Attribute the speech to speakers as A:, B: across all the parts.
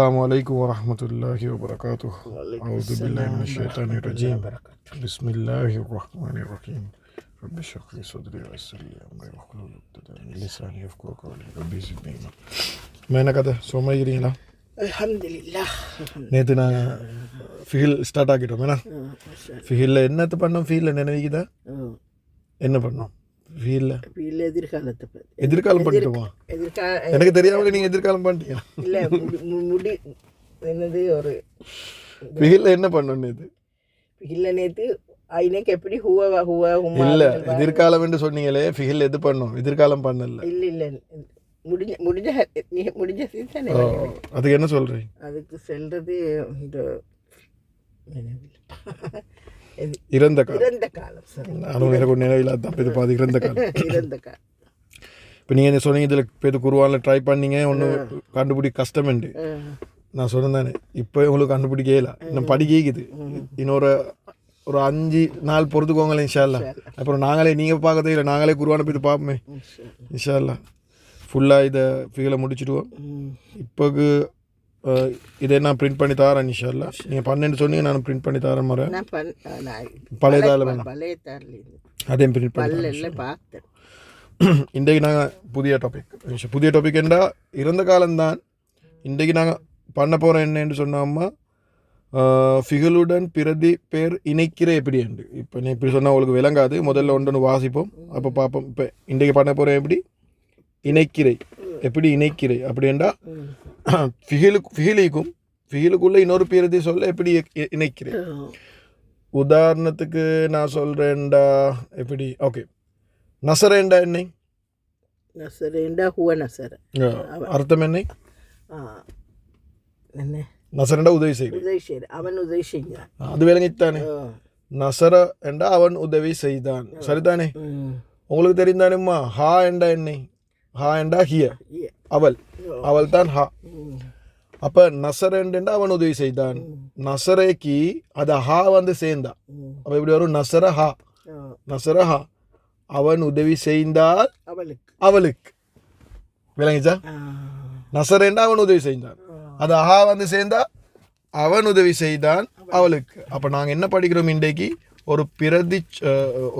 A: Assalamualaikum warahmatullahi wabarakatuh. A'udzu billahi minasyaitonir rajim. Bismillahirrahmanirrahim. Rabbi shrah li sadri wa yassir li amri wahlul 'uqdatam min lisani yafqahu qawli. Rabbi zidni ilma. என்ன கதை சும்மா இருக்கிறீங்களா?
B: அல்ஹம்துலில்லாஹ்.
A: நேற்று நாங்கள் feel start ஆக்கிட்டோம். ஏன்னா ஃபீலில் என்னத்தை பண்ணோம்? ஃபீலில் நினைவிக்குதா? என்ன பண்ணோம் ஃபீலில்? எதிர்காலம் பண்ணிட்டோமா? எனக்கு தெரியாமலே நீங்கள் எதிர்காலம் பண்ணிட்டீங்க.
B: இல்லை முடி என்னது ஒரு
A: ஃபீலில் என்ன பண்ணோம் நேற்று?
B: ஃபீலில் நேற்று ஐநக்கு எப்படி ஹுவா
A: இல்லை எதிர்காலம் என்று சொன்னீங்களே, ஃபீல் எது பண்ணோம்? எதிர்காலம் பண்ணல.
B: இல்லை இல்லை முடிஞ்ச தானே.
A: அதுக்கு என்ன சொல்கிறீங்க?
B: அதுக்கு செல்றது இந்த
A: இறந்த காலம்.
B: நானும்
A: எனக்கு ஒரு நினைவில் தான் இது பாதி இறந்த காலம். இப்போ நீங்கள் என்ன சொன்னீங்க, இதில் பேர் குருவானில் ட்ரை பண்ணீங்க, ஒன்றும் கண்டுபிடிக்க கஷ்டமெண்டு. நான் சொன்னேன் தானே, இப்போ உங்களுக்கு கண்டுபிடிக்கல, இன்னும் படிக்கிது. இன்னொரு 5 நாள் பொறுத்துக்கோங்களேன் இன்ஷா அல்லாஹ். அப்புறம் நாங்களே நீங்கள் பார்க்க தெரியல, நாங்களே குருவானை போய் பார்ப்போமே இன்ஷா அல்லாஹ். ஃபுல்லாக இதை ஃபீலை முடிச்சுடுவோம். இப்போக்கு இதை நான் பிரிண்ட் பண்ணி தரேன் இன்ஷா அல்லாஹ். நீங்கள் 12 சொன்னீங்க, நான் பிரிண்ட் பண்ணி தரேன். முறை பழைய தாள் வேணும், அதையும் பிரிண்ட் பண்ணி
B: பார்த்தேன்.
A: இன்றைக்கு நாங்கள் புதிய டாபிக் என்றால் இறந்த காலம்தான். இன்றைக்கு நாங்கள் பண்ண போகிறோம் என்னன்னு சொன்னோம்மா, ஃபிகலுடன் பிரதி பேர் இணைக்கிற எப்படி என்று. இப்போ நீ இப்படி சொன்னால் உங்களுக்கு விளங்காது, முதல்ல ஒன்று வாசிப்போம், அப்போ பார்ப்போம். இப்போ இன்றைக்கு பண்ண போகிறோம் எப்படி இணைக்கிறை, எப்படி இணைக்கிறை அப்படின்டா ஃபிகிலுக்குள்ளே இன்னொரு பிரதி சொல்ல எப்படி இணைக்கிறேன். உதாரணத்துக்கு நான் சொல்கிறேன்டா எப்படி, ஓகே. நசரேண்டா என்னை?
B: நசரேண்டா ஹுவ நசர.
A: அர்த்தம் என்னை?
B: என்ன?
A: நசரேண்டா உதவி செய்ய,
B: அவன் உதவி செய்தான்.
A: அது விளங்கித்தானே. நசர என்றா அவன் உதவி செய்தான், சரிதானே? உங்களுக்கு தெரிந்தானேம்மா. ஹா என்றா என்னை? ஹா என்றா ஹிய, அவள் தான் ஹா. அப்போ நசரேண்டா அவன் உதவி செய்தான். நசரேக்கு அது ஹா வந்து சேர்ந்தான். அப்போ எப்படி வரும்? நசர ஹா. அவன் உதவி செய்தால் அவளுக்கு. விளங்கிச்சா? நசரேண்டா அவன் உதவி செய்தான், அது ஹா வந்து சேர்ந்தா அவன் உதவி செய்தான் அவளுக்கு. அப்போ நாங்கள் என்ன படிக்கிறோம் இன்றைக்கு?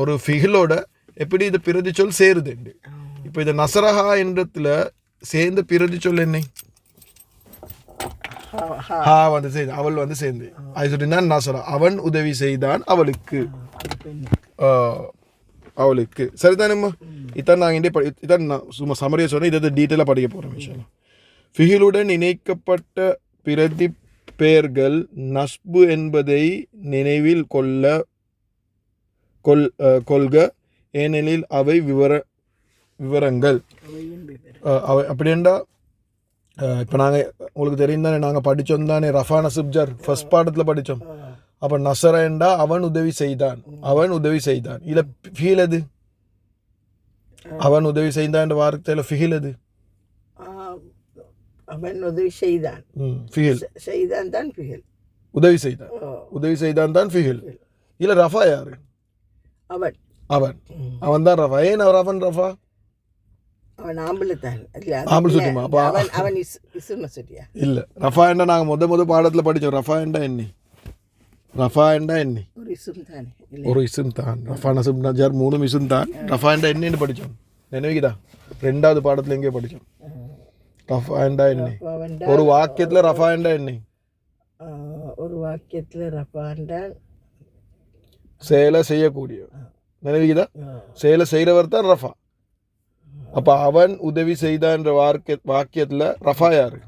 A: ஒரு ஃபிகிலோட எப்படி இது பிரதி சொல் சேருது. இப்போ இது நசரஹா என்றத்துல சேர்ந்து பிரதி சொல் என்ன? ஹா வந்து செய்து, அவள் வந்து சேர்ந்து. அது சொல்லியிருந்தான் நசரா, அவன் உதவி செய்தான் அவளுக்கு, சரிதானேம்மா? இதான் நாங்கள் இதான் நான் சும்மா சமரியை சொன்னேன். இதை டீட்டெயிலாக படிக்க போகிறோம் இன்ஷால்லா. ஃபிகிலுடன் இணைக்கப்பட்ட பிரதி பெயர்கள் நஸ்பு என்பதை நினைவில் கொள்க, ஏனெனில் அவை விவரங்கள். அவை அப்படின்டா இப்போ நாங்கள் உங்களுக்கு தெரியும் தானே, நாங்கள் படித்தோம் தானே ரஃபா நஸ்ப் ஜர் ஃபர்ஸ்ட் பாடத்தில் படித்தோம். அப்போ நசரேண்டா அவன் உதவி செய்தான். இல்லை ஃபீல் எது? அவன் உதவி செய்தான் வார்த்தையில் ஃபிகில் எது?
B: அவன் உதவி செய்தான்.
A: உதவி செய்தான் தான் ஃபிகில். இல்லை ரஃபா யாரு? அவன் தான் ரஃபா. ஏன் அவன் ரஃபா?
B: அவன் ஆம்பளை தான்.
A: ஆம்பளை சுத்தமா?
B: அவன் இசும சரியா?
A: இல்லை, ரஃபா என்ன நாங்கள் முத பாடத்தில் படித்தோம். ரஃபா என்றா என்ன? ஒரு இசும் தான். ரஃபா நஸ்ப் ஜர் 3 இசும் தான். ரஃபா என்றா என்னன்னு படித்தோம், நினைவுக்குதா? 2வது பாடத்தில் எங்கே படித்தோம்? ரஃபா என்றா என்ன? ஒரு வாக்கியத்தில் ரஃபா என்றா என்ன?
B: ஒரு வாக்கியத்தில் ரஃபா என்றால்
A: செயலை செய்யக்கூடிய, நினைவுக்குதா? செயலை செய்கிறவர் தான் ரஃபா. அப்போ அவன் உதவி செய்தான்ற வாக்கியத்தில் ரஃபா யாரு?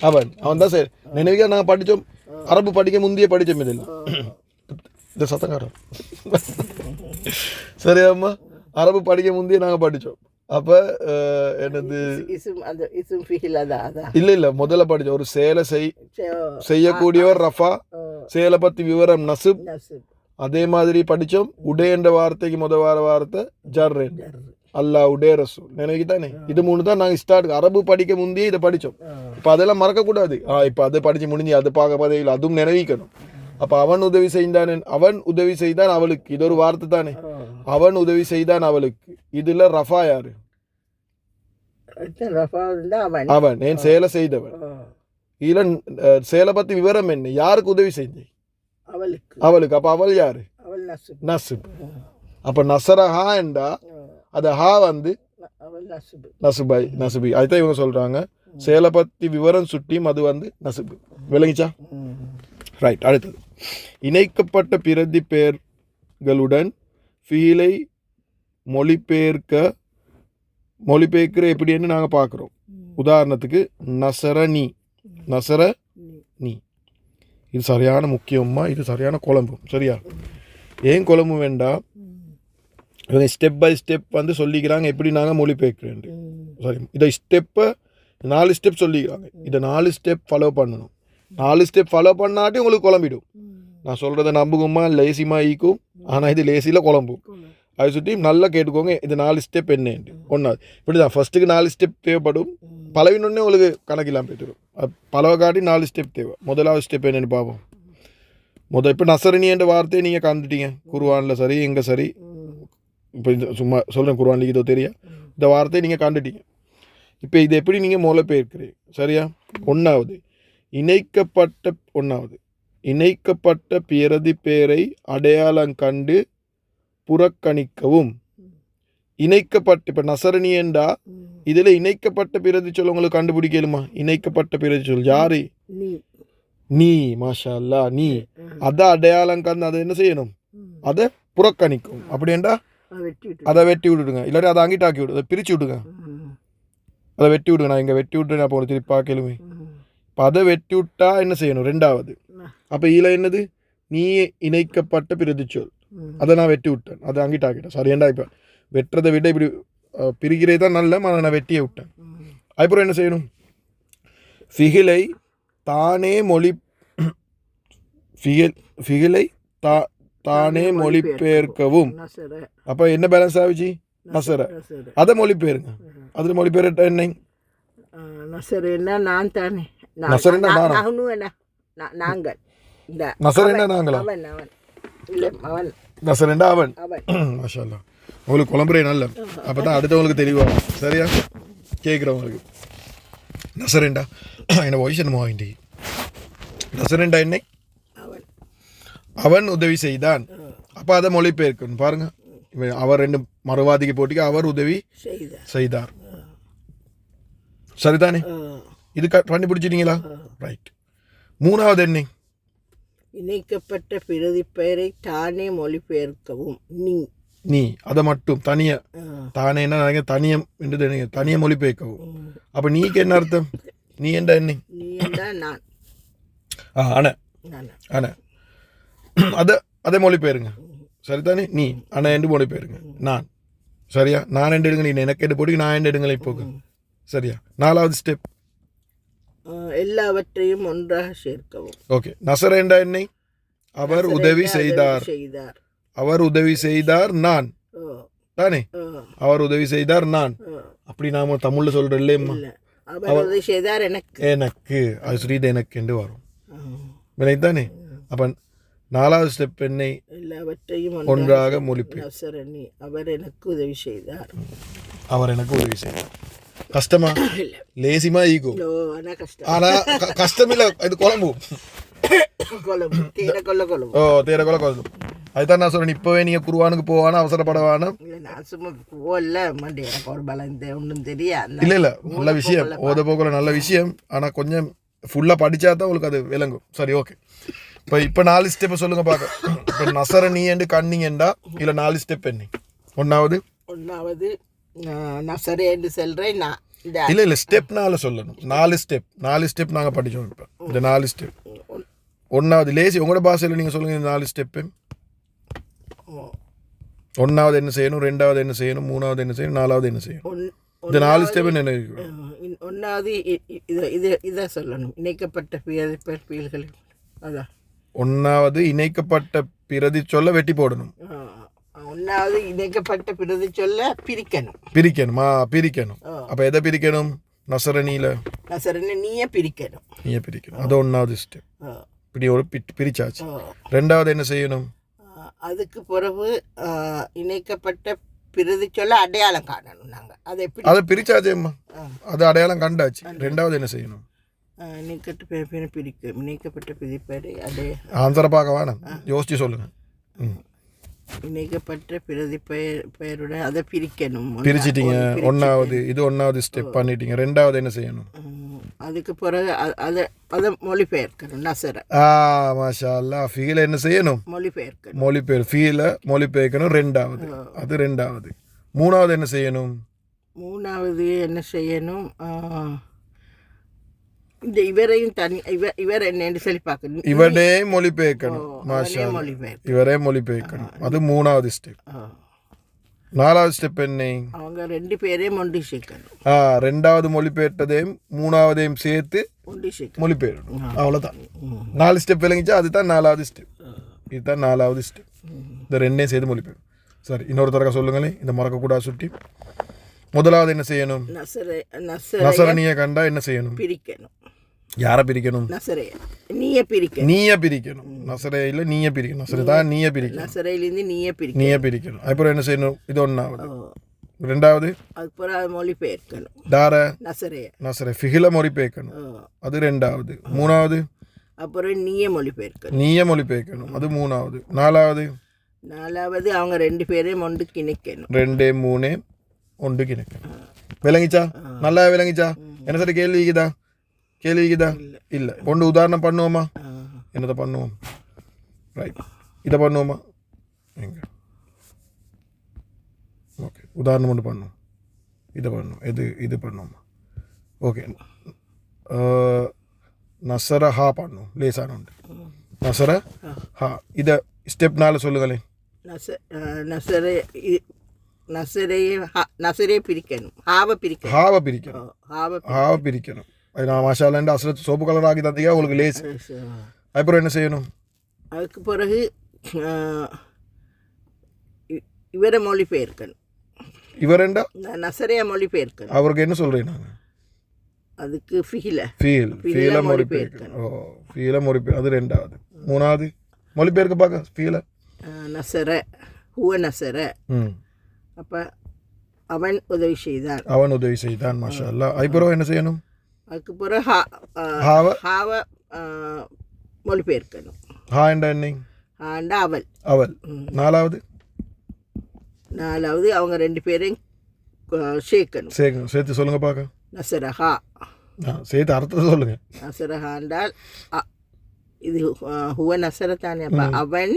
A: அவன் தான் செயல். நினைவுக்கா நாங்கள் படித்தோம், அரபு படிக்க முந்தைய படித்தோம். இதில் இந்த சத்தக்காரன் சரியாம்மா, அரபு படிக்க முந்தைய நாங்கள் படித்தோம். அப்போ என்னது? இல்லை முதல்ல படித்தோம். ஒரு செயலை செய்யக்கூடியவர் ரஃபா, செயலை பற்றி விவரம் நசுப். அதே மாதிரி படித்தோம் உடே என்ற வார்த்தைக்கு வார வார்த்தை ஜர்ரேன், அல்லாஹ் உடே ரசூல். நினைவு தானே? இது 3 தான் நாங்கள் ஸ்டார்ட் அரபு படிக்க முந்தையே இதை படித்தோம். இப்போ அதெல்லாம் மறக்கக்கூடாது. இப்போ அதை படித்து முடிஞ்சு அது பார்க்க பதவியில் அதுவும் நினைவிக்கணும். அப்போ அவன் உதவி செய்தான் அவளுக்கு, இது ஒரு வார்த்தை தானே. அவன் உதவி செய்தான் அவளுக்கு. இதில் ரஃபா யாரு?
B: ரஃபா
A: அவன் ஏன் செயலை செய்தவன். இதில் செயலை பற்றி விவரம் என்ன, யாருக்கு உதவி செஞ்சு,
B: அவளுக்கு
A: அவளுக்கு. அப்போ அவள் யாரு,
B: அவள் நசுபு.
A: நசுப். அப்போ நசர ஹா என்றா அது ஹா வந்து
B: அவள் நசுபு.
A: நசுபாய் நசுபி. அதுதான் இவங்க சொல்கிறாங்க செயலை பற்றி விவரம் சுட்டியும் அது வந்து நசுபு. விளங்கிச்சா? ரைட். அடுத்தது இணைக்கப்பட்ட பிரதி பெயர்களுடன் ஃபீலை மொழிபெயர்க்கிற எப்படின்னு நாங்கள் பார்க்குறோம். உதாரணத்துக்கு நசரணி, நசரணி. இது சரியான முக்கியமாக, இது சரியான குழம்பு. சரியா? ஏன் குழம்பு வேண்டாம், இவங்க ஸ்டெப் பை ஸ்டெப் வந்து சொல்லிக்கிறாங்க எப்படி நாங்கள் மொழிபெயர்க்கிறேன். சரி, இதை ஸ்டெப்பை 4 ஸ்டெப் சொல்லிக்கிறாங்க. இதை 4 ஸ்டெப் ஃபாலோ பண்ணணும். 4 ஸ்டெப் ஃபாலோ பண்ணாட்டி உங்களுக்கு குழம்பிடும். நான் சொல்கிறத நம்புகுமா லேசிமா ஈக்கும், ஆனால் இது லேசியில் குழம்பும். அதை சுற்றி நல்லா கேட்டுக்கோங்க. இது 4 ஸ்டெப் என்னன்ட்டு. ஒன்றாவது இப்படி தான் ஃபஸ்ட்டுக்கு 4 ஸ்டெப் தேவைப்படும். பலவினொன்னே உங்களுக்கு கணக்கில்லாம் போய்ட்டுரும். பலவை காட்டி 4 ஸ்டெப் தேவை. முதலாவது ஸ்டெப் என்னென்னு பார்ப்போம். இப்போ நசரணி என்ற வார்த்தையை நீங்கள் கண்டுட்டீங்க. குர்ஆனில் சரி எங்கே சரி, இப்போ இந்த சும்மா சொல்கிறேன், குர்ஆனில் இதோ தெரியா, இந்த வார்த்தையை நீங்கள் கண்டுட்டீங்க. இப்போ இது எப்படி நீங்கள் மொழிபெயர்க்கிறீங்க? சரியா? ஒன்றாவது இணைக்கப்பட்ட பிரதி பெயரை அடையாளம் கண்டு புறக்கணிக்கவும். இணைக்கப்பட்ட, இப்போ நசரணி என்றா இதில் இணைக்கப்பட்ட பிரதி சொல் உங்களுக்கு கண்டுபிடிக்கலுமா? இணைக்கப்பட்ட பிரதி சொல் யாரு? நீ. மாஷா அல்லா, நீ. அதை அடையாளம் கண்டு அதை என்ன செய்யணும்? அதை புறக்கணிக்கும். அப்படின்டா அதை வெட்டி விட்டுடுங்க, இல்லாட்டி அதை அங்கிட்டு ஆக்கி விடு, அதை பிரித்து விடுங்க, அதை வெட்டி விடுங்க. நான் இங்கே வெட்டி விட்டுறேன், அப்போ திருப்பி பார்க்கலுமே. இப்போ அதை வெட்டி விட்டா என்ன செய்யணும்? ரெண்டாவது. அப்போ இதில் என்னது? நீ இணைக்கப்பட்ட பிரதி சொல், அதை நான் வெட்டி விட்டேன், அதை அங்கிட்டு ஆக்கிட்டேன். சரி, ஏண்டா இப்போ வெட்டுறதை விட இப்படி பிரிக்கிறே தான் நல்ல, நான் வெட்டியே விட்டேன். அதுக்கப்புறம் என்ன செய்யணும்? ஃபிகிலை தானே மொழிபெயர்க்கவும். அப்போ என்ன பேலன்ஸ் ஆகிச்சு? நசர. அதை மொழிபெயருங்க. அதில் மொழிபெயர்ட்ட என்ன?
B: நசரன்னா நான் தானே.
A: நசரன்னா
B: நாங்கள்.
A: நசரன்னா நாங்களா?
B: அவன்.
A: நசரண்டா அவன். மாஷா அல்லா, உங்களுக்கு குழம்புறே நல்ல. அப்போ தான் அடுத்தவங்களுக்கு தெளிவாகும். சரியா? கேட்குறவங்களுக்கு நசரண்டா என்ன வயசு என்னமோ ஆகிண்டி. நசரண்டா என்ன? அவன் உதவி செய்தான். அப்போ அதை மொழிபெயர்க்கணும். பாருங்க, அவர் 2 மறுவாதிக்கு போட்டிக்கு அவர் உதவி செய்தார். சரிதானே? இது கண்டுபிடிச்சிட்டீங்களா? ரைட். மூணாவது என்ன?
B: இணைக்கப்பட்ட பிரதி பெயரை தானே மொழிபெயர்க்கவும்.
A: நீ அதை மட்டும் தனியா, தானேன்னா நினைக்க தனியம் என்று தனியாக மொழிபெயர்க்கவும். அப்போ நீக்கு என்ன அர்த்தம்? நீ என்றா என்ன?
B: நான்.
A: அன அதை மொழிபெயருங்க. சரிதானே? நீ அண்ணா என்று மொழிபெயருங்க. நான். சரியா? நான் என்று எடுங்க, நீ எனக்கு எடு போட்டு நான் என்று எடுங்களே போக. சரியா? 4வது ஸ்டெப்
B: எல்லாவற்றையும் ஒன்றாக சேர்க்கவும்.
A: ஓகே. நசர என்றா என்ன? அவர் உதவி செய்தார். அவர் உதவி செய்தார் நான் தானே? அவர் உதவி செய்தார் நான். அப்படி நாம தமிழ்ல சொல்றோம் இல்லையம்மா?
B: அவர் உதவி செய்தார்
A: எனக்கு. அது ஸ்ரீத எனக்கு என்று வரும். தானே? அப்ப 4வது ஸ்டெப் என்னை?
B: எல்லாவற்றையும்
A: ஒன்றாக மொழிபெயர்.
B: அவர் எனக்கு உதவி செய்தார்.
A: அவர் எனக்கு உதவி செய்தார். கஷ்டமா? லேசிமா ஈக்கும். ஆனா கஷ்டம் இல்ல, இது குழம்பு. தேர கொள்ள குழம்பு. அதுதான் நான் சொல்றேன், இப்பவே நீங்க குர்ஆனுக்கு போவானா அவசரப்படவானா? இல்ல நல்ல விஷயம், ஓத போக்குல நல்ல விஷயம். ஆனா கொஞ்சம் ஃபுல்லா படிச்சா தான் உங்களுக்கு அது விளங்கும். சரி, ஓகே. இப்போ 4 ஸ்டெப் சொல்லுங்க பார்க்க. இப்போ நசர நீ என்று கண்ணிங்கண்டா இல்ல 4 ஸ்டெப் என்ன? ஒன்னாவது
B: நசரே என்று சொல்றேன் நான்.
A: இல்ல ஸ்டெப் 4 சொல்லணும். 4 ஸ்டெப் நாங்க படிச்சோம். இப்போ இந்த 4 ஸ்டெப் ஒன்னாவது லேசி உங்களோட பாஷையில் நீங்க சொல்லுங்க. இந்த 4 ஸ்டெப்பு ஒன்னாவது என்ன செய்யணும், 2வது என்ன செய்யணும், 3வது என்ன செய்யணும், 4வது என்ன செய்யணும்? இந்த 4 ஸ்டெப் என்ன?
B: ஒன்னாவது இதை சொல்லணும், இணைக்கப்பட்ட பிறதிகள். அதான்
A: ஒன்னாவது இணைக்கப்பட்ட பிரதி சொல்ல வெட்டி போடணும்.
B: ஒன்னாவது இணைக்கப்பட்ட பிரதி சொல்ல பிரிக்கணும்.
A: பிரிக்கணும். அப்ப எதை பிரிக்கணும்? நசரணி
B: நீயே பிரிக்கணும்.
A: அது 1வது ஸ்டெப். இப்படி ஒரு பிரிச்சாச்சு. 2வது என்ன செய்யணும்?
B: அதுக்கு பிறகு இணைக்கப்பட்ட பிரதி சொல்ல அடையாளம் காணணும். நாங்கள் அதை பிரிச்சாச்சேம்மா, அது அடையாளம் கண்டாச்சு. 2வது என்ன செய்யணும்? நீக்கப்பட்ட பிரிக்கும் நீக்கப்பட்ட பிரிப்பது அது
A: ஆன்சரை பார்க்க வேணாம், யோசிச்சு சொல்லுங்க. ம்,
B: இணைக்கப்பட்ட பிரதி பெயருடன் அதை பிரிக்கணும்.
A: பிரிச்சிட்டீங்க. ஒன்றாவது இது ஒன்றாவது ஸ்டெப் பண்ணிட்டீங்க. ரெண்டாவது என்ன செய்யணும்?
B: அதுக்கு பிறகு அதை மொழிபெயர்க்கணும். நசர
A: மாஷா அல்லா. ஃபீல என்ன செய்யணும்?
B: மொழிபெயர்க்கணும்.
A: மொழிபெயர் ஃபீல மொழிபெயர்க்கணும். ரெண்டாவது அது ரெண்டாவது. மூணாவது என்ன செய்யணும்?
B: மூணாவது என்ன செய்யணும்? இந்த இவரையும் தனி இவர் என்னன்னு சொல்லி பார்க்கணும்.
A: இவரே மொழிபெயர்க்கணும். மாஷா
B: மொழிபெயர்க்கணும்.
A: இவரே மொழிபெயர்க்கணும். அது மூணாவது ஸ்டெப். நாலாவது ஸ்டெப் என்ன?
B: அவங்க ரெண்டு பேரையும் ஒன்று சேர்க்கணும்.
A: ரெண்டாவது மொழிபெயர்த்ததையும் மூணாவதையும் சேர்த்து
B: ஒன்று சேர்க்கணும்,
A: மொழிபெயரணும். அவ்வளோதான். 4 ஸ்டெப் விளங்கிச்சா அதுதான் 4வது ஸ்டெப். இதுதான் 4வது ஸ்டெப். இந்த ரெண்டையும் சேர்த்து மொழிபெயரும். சரி, இன்னொரு தடவை சொல்லுங்களேன், இந்த மறக்கக்கூடாது சுட்டி. முதலாவது என்ன செய்யணும்? நசரணியை கண்டா என்ன செய்யணும்?
B: பிரிக்கணும்.
A: யாரை பிரிக்கணும்?
B: நசரைய நீயே பிரிக்கணும்.
A: நீயே பிரிக்கணும். நசரையில் நீயே பிரிக்கணும். நசரை தான் நீயே பிரிக்கணும்.
B: நசரையிலேருந்து
A: நீயே பிரிக்கணும். அப்புறம் என்ன செய்யணும்? இது ஒன்றாவது. ரெண்டாவது
B: அதுக்கப்புறம் அது மொழிபெயர்க்கணும்.
A: தார
B: நசரைய
A: நசரை ஃபிகில மொழிபெயர்க்கணும். அது ரெண்டாவது. மூணாவது
B: அப்புறம் நீயே மொழிபெயர்க்கணும்.
A: நீயே மொழிபெயர்க்கணும். அது மூணாவது. நாலாவது
B: அவங்க ரெண்டு பேரையும் ஒன்று கிணைக்கணும்.
A: 2 3 ஒன்று கிணைக்கணும். விளங்கிச்சா? நல்லா விளங்கிச்சா? என்ன சரி கேள்விக்குதா? கேள்விக்குதா? இல்லை. ஒன்று உதாரணம் பண்ணுவோமா? என்னதை பண்ணுவோம்? ரைட், இதை பண்ணுவோமா? எங்க ஓகே, உதாரணம் ஒன்று பண்ணுவோம். இதை பண்ணுவோம். இது பண்ணுவோமா? ஓகே, நசர ஹா பண்ணுவோம். லேசான உண்டு. நசர ஹா. இதை ஸ்டெப் 4 சொல்லுங்களேன்.
B: நசரே பிரிக்கணும். ஹாவை பிரிக்கணும்.
A: ஹாவை பிரிக்கணும். அது நான் மாஷாலாண்டு அசரத் சோப்பு கலர் ஆக்கி தந்தீங்க உங்களுக்கு லேஸ். அப்புறம் என்ன செய்யணும்?
B: அதுக்கு பிறகு இவரை மொழிபெயர்க்கணும்.
A: இவரெண்டா
B: நசரைய மொழிபெயர்க்கணும்.
A: அவருக்கு என்ன சொல்கிறேன் நான்?
B: அதுக்கு
A: ஃபீல மொழிபெயர்க்கணும். ஃபீல மொழிபெயர். அது ரெண்டாவது. மூணாவது மொழிபெயர்க்க பார்க்க ஃபீல
B: நசர ஹுவ நசர. அப்போ அவன் உதவி செய்தான். மாஷா அல்லா. அதுக்கப்புறம் என்ன செய்யணும்? அதுக்கு பிறகு ஹாவை மொழிபெயர்க்கணும்.
A: ஹா என்ற என்ன?
B: ஹாண்டா
A: அவள். நாலாவது
B: அவங்க ரெண்டு பேரையும் சேர்க்கணும்.
A: சேர்த்து சொல்லுங்க பார்க்க.
B: நசரஹா.
A: சேர்த்து அர்த்தத்தை சொல்லுங்க.
B: நசரஹாண்டால் இது ஹுவ நசர தானே. அப்போ அவன்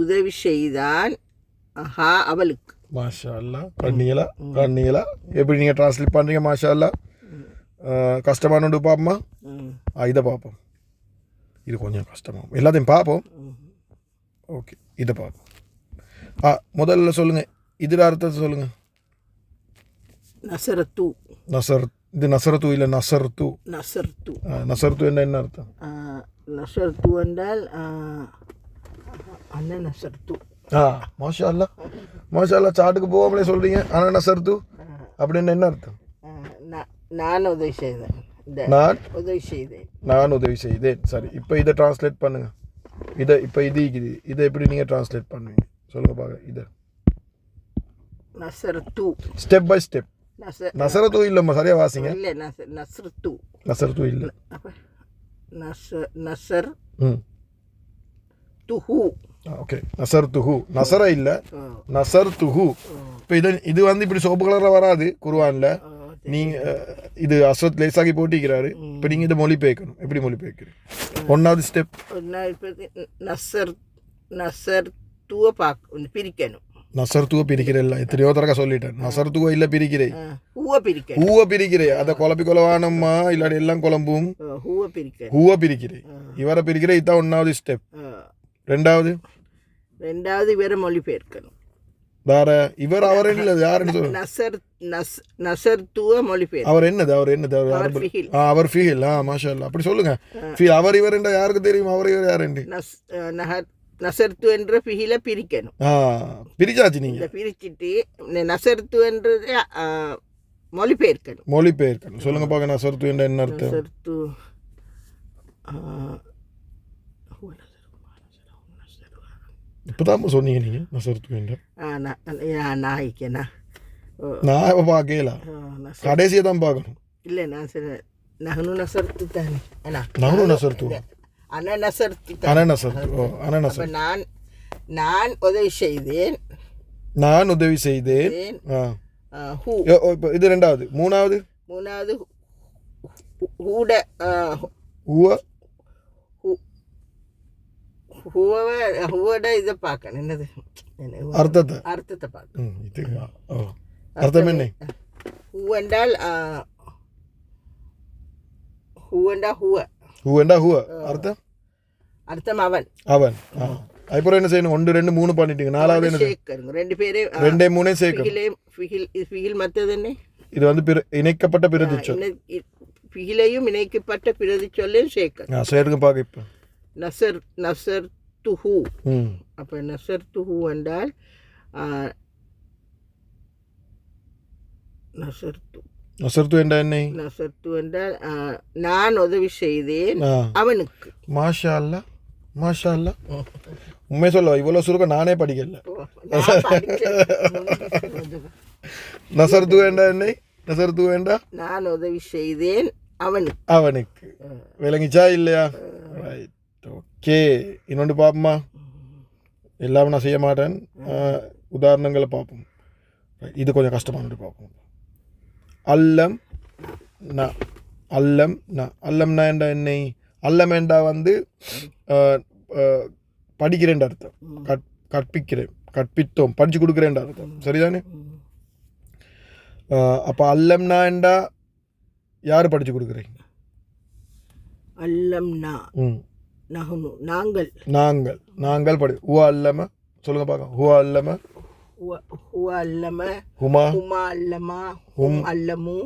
B: உதவி செய்தான் ஹா அவளுக்கு.
A: மாஷா அல்லா. கண்ணீங்களா எப்படி நீங்கள் ட்ரான்ஸ்லேட் பண்ணுறீங்க? மாஷா அல்லா. கஷ்டமான ஒன்று பார்ப்போமா? இதை பார்ப்போம். இது கொஞ்சம் கஷ்டமாகும். எல்லாத்தையும் பார்ப்போம். ஓகே, இதை பார்ப்போம். முதல்ல சொல்லுங்கள், இதில் அர்த்தத்தை சொல்லுங்கள்.
B: நசரத்து.
A: இது நசரத்து இல்லை, நசர்த்து. நசர்த்து என்ன அர்த்தம்?
B: நசர்த்து என்றால் அண்ணன் நசர்த்து.
A: மாஷா அல்லா. மாஷா அல்லா. சாட்டுக்கு போகாமலே சொல்கிறீங்க. ஆனால் நசர்த்து அப்படின்னு என்ன அர்த்தம்?
B: நான் உதவி செய்தேன்.
A: நான் உதவி செய்தேன். சரி, இப்போ இதை ட்ரான்ஸ்லேட் பண்ணுங்க. இப்போ இது இதை எப்படி நீங்கள் ட்ரான்ஸ்லேட் பண்ணுவீங்க சொல்லுங்க பார்க்க. இதை
B: நசர்த்து
A: ஸ்டெப் பை ஸ்டெப். நசரத்து இல்லைம்மா, சரியா வாசிங்க.
B: இல்லை,
A: நசர்த்து இல்லை.
B: நசர் துஹு.
A: ஓகே, நசர் துஹு. நசர இல்லை, நசர் துஹு. இப்போ இது வந்து இப்படி சோப்பு கலரில் வராது குர்ஆன்ல. நீங்கள் இது அஸ்வத் லேசாகி போட்டிக்கிறாரு. இப்போ நீங்கள் இதை மொழிபெயர்க்கணும். எப்படி மொழிபெயர்க்கிறீங்க? ஒன்றாவது ஸ்டெப்
B: பிரிக்கணும்.
A: நசர்த்துவ பிரிக்கிறல்ல, எத்தனையோ தரக்க சொல்லிட்டேன். நசர்த்துவ இல்லை பிரிக்கிறேன். ஹூவ பிரிக்கிறேன். அதை குழப்பி கொலவானம்மா, இல்லாட்டி எல்லாம் குழம்பும். ஹூவ பிரிக்கிறேன். இவரை பிரிக்கிறேன். இதுதான் ஒன்றாவது ஸ்டெப். ரெண்டாவது
B: இவரை மொழிபெயர்க்கணும்.
A: வேற இவர் அவர் இல்லை, யாருன்னு சொல்லுங்க.
B: நசர்த்துவ மொழிபெயர்.
A: அவர் என்னது? அவர் ஃபீல். மாஷா அல்லா. அப்படி சொல்லுங்க. அவர் இவர் என்ற யாருக்கு தெரியும்? அவர் இவர் யாருண்டு?
B: நசர்த்து என்ற ஃபிஹில பிரிக்கணும்.
A: பிரிச்சாச்சு. நீங்க
B: பிரிச்சுட்டு நசர்த்து என்றது
A: மொழிபெயர்க்கணும். சொல்லுங்க பார்க்க. நசர்த்து என்ற என்ன அர்த்தம்?
B: நசர்த்து
A: இப்போதான் சொன்னீங்க நீங்கள் நசர்த்து என்ற.
B: நாய்க்கேண்ணா
A: நான் இப்போ பார்க்கல, கடைசியை தான் பார்க்கணும்.
B: இல்லை, நான் நஹனு நசர்த்து தானே அண்ணா
A: நஹ்னு நஸர்து
B: அன நசர்த்து
A: அன நஸர்து ஓ அன
B: அப்ப
A: நஸர்
B: நான் உதவி செய்தேன்
A: நான் உதவி செய்தேன்
B: ஹூ
A: இப்போ இது ரெண்டாவது மூணாவது
B: ஹூட
A: ஹுவ
B: ஹூவோட இதை பார்க்கணும் என்னது அர்த்தத்தை பார்க்கணும்
A: இது அர்த்தம் என்ன
B: ஹூ என்றால்
A: ஹுவண்டா ஹுவ
B: அர்த்தம் அவன்
A: அதுக்கப்புறம் என்ன செய்யணும் 1 2 3 பண்ணிட்டீங்க நாலாவது என்ன
B: சேர்க்கணும் 2 பேரே
A: 2 3 சேர்க்கணும்
B: ஃபிகில் மற்றது என்ன
A: இது வந்து இணைக்கப்பட்ட பிரதிச்சொல்
B: ஃபிகிலையும் இணைக்கப்பட்ட பிரதிச்சொல்லையும் சேர்க்கணும்
A: சேர்க்க பார்க்க இப்போ
B: நசர் துஹு அப்போ நசர் துஹு என்றால்
A: நசர்த்து என்ன
B: நசர்த்து என்றால் நான் உதவி செய்தேன் அவனுக்கு
A: மாஷா அல்லாஹ் மாஷா அல்லாஹ் உண்மை சொல்ல இவ்வளோ சுருக்கம் நானே படிக்கல நசர்த்து என்ன நசர்த்து வேண்டாம்
B: நான் உதவி செய்தேன்
A: அவனுக்கு விளங்கிச்சா இல்லையா ரைட் ஓகே இன்னொன்று பார்ப்போமா எல்லாமே நான் செய்ய மாட்டேன் உதாரணங்களை பார்ப்போம் இது கொஞ்சம் கஷ்டமானது பார்ப்போம் அல்லம் அல்லம்னா என்ன அல்லம் என்றா வந்து படிக்கிறேன் அர்த்தம் கற்பிக்கிறேன் கற்பித்தோம் படிச்சு கொடுக்குறேன் அர்த்தம் சரிதானே அப்போ அல்லம்னா என்றா யார் படிச்சு கொடுக்குறீங்க
B: அல்லம்னா
A: நாங்கள் படி ஹுவ அல்லம சொல்லுங்க பார்க்க ஹுவ அல்லம ஹுமா
B: அல்லமா ஹும் அல்லமு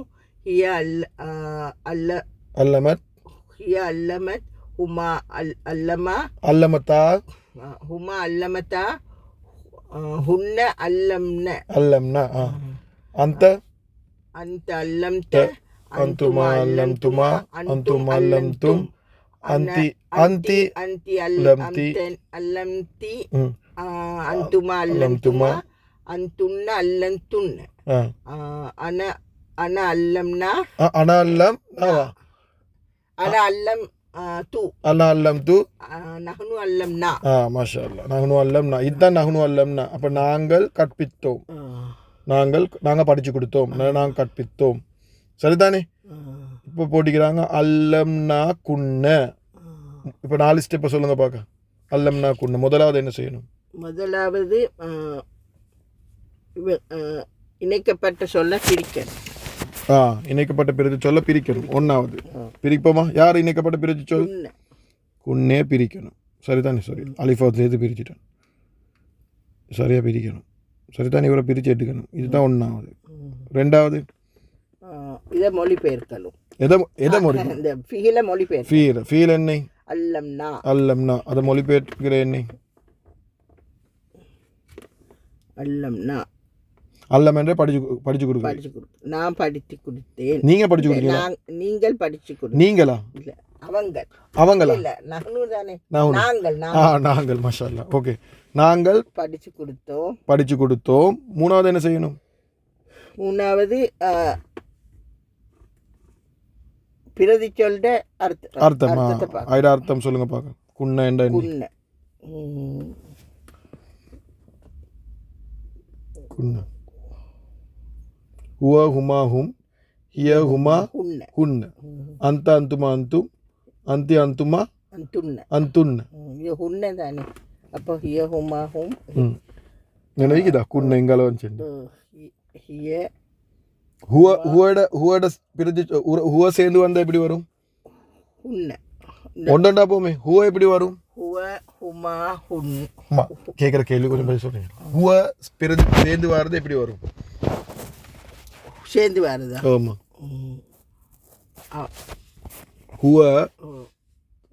B: ஹிய
A: அல்லமத்
B: ஹுமா அல்லமா
A: அல்லமத்தா
B: ஹுமா அல்லமத்தா ஹுன்ன
A: அல்லம்னா அந்த
B: அல்லம்த
A: அந்துமா அல்லம்துமா அந்தும் அல்லம்தும் அந்தி அல்லம்தி
B: அந்துமா அல்லம்துமா அந்துன்ன அல்லந்துன்ன அன அல்லம்னா
A: அன அல்லம்
B: அன அல்லம் து
A: அன அல்லம் து
B: நஹ்னு அல்லம்னா
A: மாஷா அல்லாஹ் நஹ்னு அல்லம்னா இதுதான் நஹ்னு அல்லம்னா அப்போ நாங்கள் கற்பித்தோம் நாங்கள் படிச்சு கொடுத்தோம் நாங்கள் கற்பித்தோம் சரிதானே இப்போ போட்டிக்கிறாங்க அல்லம்னா குன்ன இப்போ 4 ஸ்டெப்பை சொல்லுங்க பார்க்க அல்லம்னா குன்ன முதலாவது என்ன செய்யணும்
B: முதலாவது இணைக்கப்பட்ட சொல்ல பிரிக்கணும்
A: இணைக்கப்பட்ட பிரித்து சொல்ல பிரிக்கணும் ஒன்றாவது பிரிப்போமா யார் இணைக்கப்பட்ட பிரித்து சொல் குன்னே பிரிக்கணும் சரிதானே சரி அலிஃபாத் சேர்த்து பிரிச்சுட்டேன் சரியாக பிரிக்கணும் சரிதானே இவரை பிரித்து எடுக்கணும் இதுதான் ஒன்றாவது ரெண்டாவது
B: இதை மொழிபெயர்க்கணும்
A: எதை மொழிபெயர் ஃபீல் என்ன அல்லம்னா அதை மொழிபெயர்க்கிற என்ன அல்லம் என்றே படிச்சு கொடுக்க
B: நான் படித்து கொடுத்தேன்
A: நீங்க படிச்சு கொடுத்தீங்க
B: நீங்கள் படிச்சு கொடுத்தீங்க
A: நீங்களா
B: இல்ல
A: அவங்களா
B: இல்ல நஹ்னு தானே
A: நாங்கள் மாஷா அல்லாஹ் ஓகே நாங்கள் படிச்சு கொடுத்தோம் மூணாவது என்ன செய்யணும்
B: மூணாவது பிரதி சொல்ற
A: அர்த்தமா ஐட அர்த்தம் சொல்லுங்க பார்க்க குன்ன என்ற
B: குன்ன
A: குன்ன ஹுவ ஹுமா ஹும் ஹிய ஹுமா ஹுன்ன அந்த அந்துமா அந்தும் அந்தி அந்துமா அந்துன்ன
B: இது ஹுன்ன தானே அப்போ ஹிய ஹுமா ஹும்
A: நினைக்குதா குன்ன எங்கால வந்து
B: ஹிய
A: ஹுவோட பிரிச்சு ஹுவ சேர்ந்து வந்தா எப்படி வரும் ஒன்றா போமே ஹுவ எப்படி வரும் கேட்குற கேள்வி கொஞ்சம் பதில் சொல்றீங்க ஹுவ சேர்ந்து வர்றது எப்படி வரும்
B: சேர்ந்து வருதா
A: ஆமா ஹுவ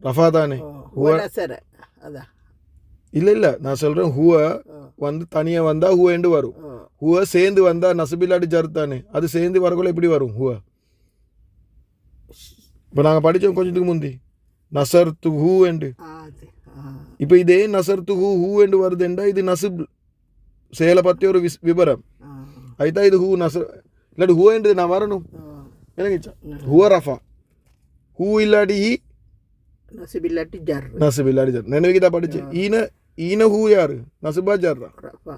A: ரஃபா தானே ஹுவ
B: அதான்
A: இல்லை நான் சொல்கிறேன் ஹுவ வந்து தனியாக வந்தால் ஹுவண்டு வரும் ஹுவ சேர்ந்து வந்தால் நசபில்லாடி ஜர்த்தானே அது சேர்ந்து வரக்குள்ள எப்படி வரும் ஹுவ இப்போ நாங்கள் படித்தோம் கொஞ்சத்துக்கு முந்தி நசர் து ஹூ என்று இப்போ இதே நசர் து ஹூ என்று வருதுண்டா இது நசுப் செயலை பற்றி ஒரு விபரம் அதுதான் இது ஹூ நசர் இல்லாட்டி ஹூ என்று நான் வரணும் எனக்குச்சா ஹுவ ரஃபா ஹூ இல்லாட்டி ஹி
B: நசுபில்லாட்டி ஜர்
A: நசுபு இல்லாட்டி ஜர் நினைவுக்கு தான் படிச்சு ஈன ஹூ யாரு நசுபா ஜர்ரா
B: ரஃபா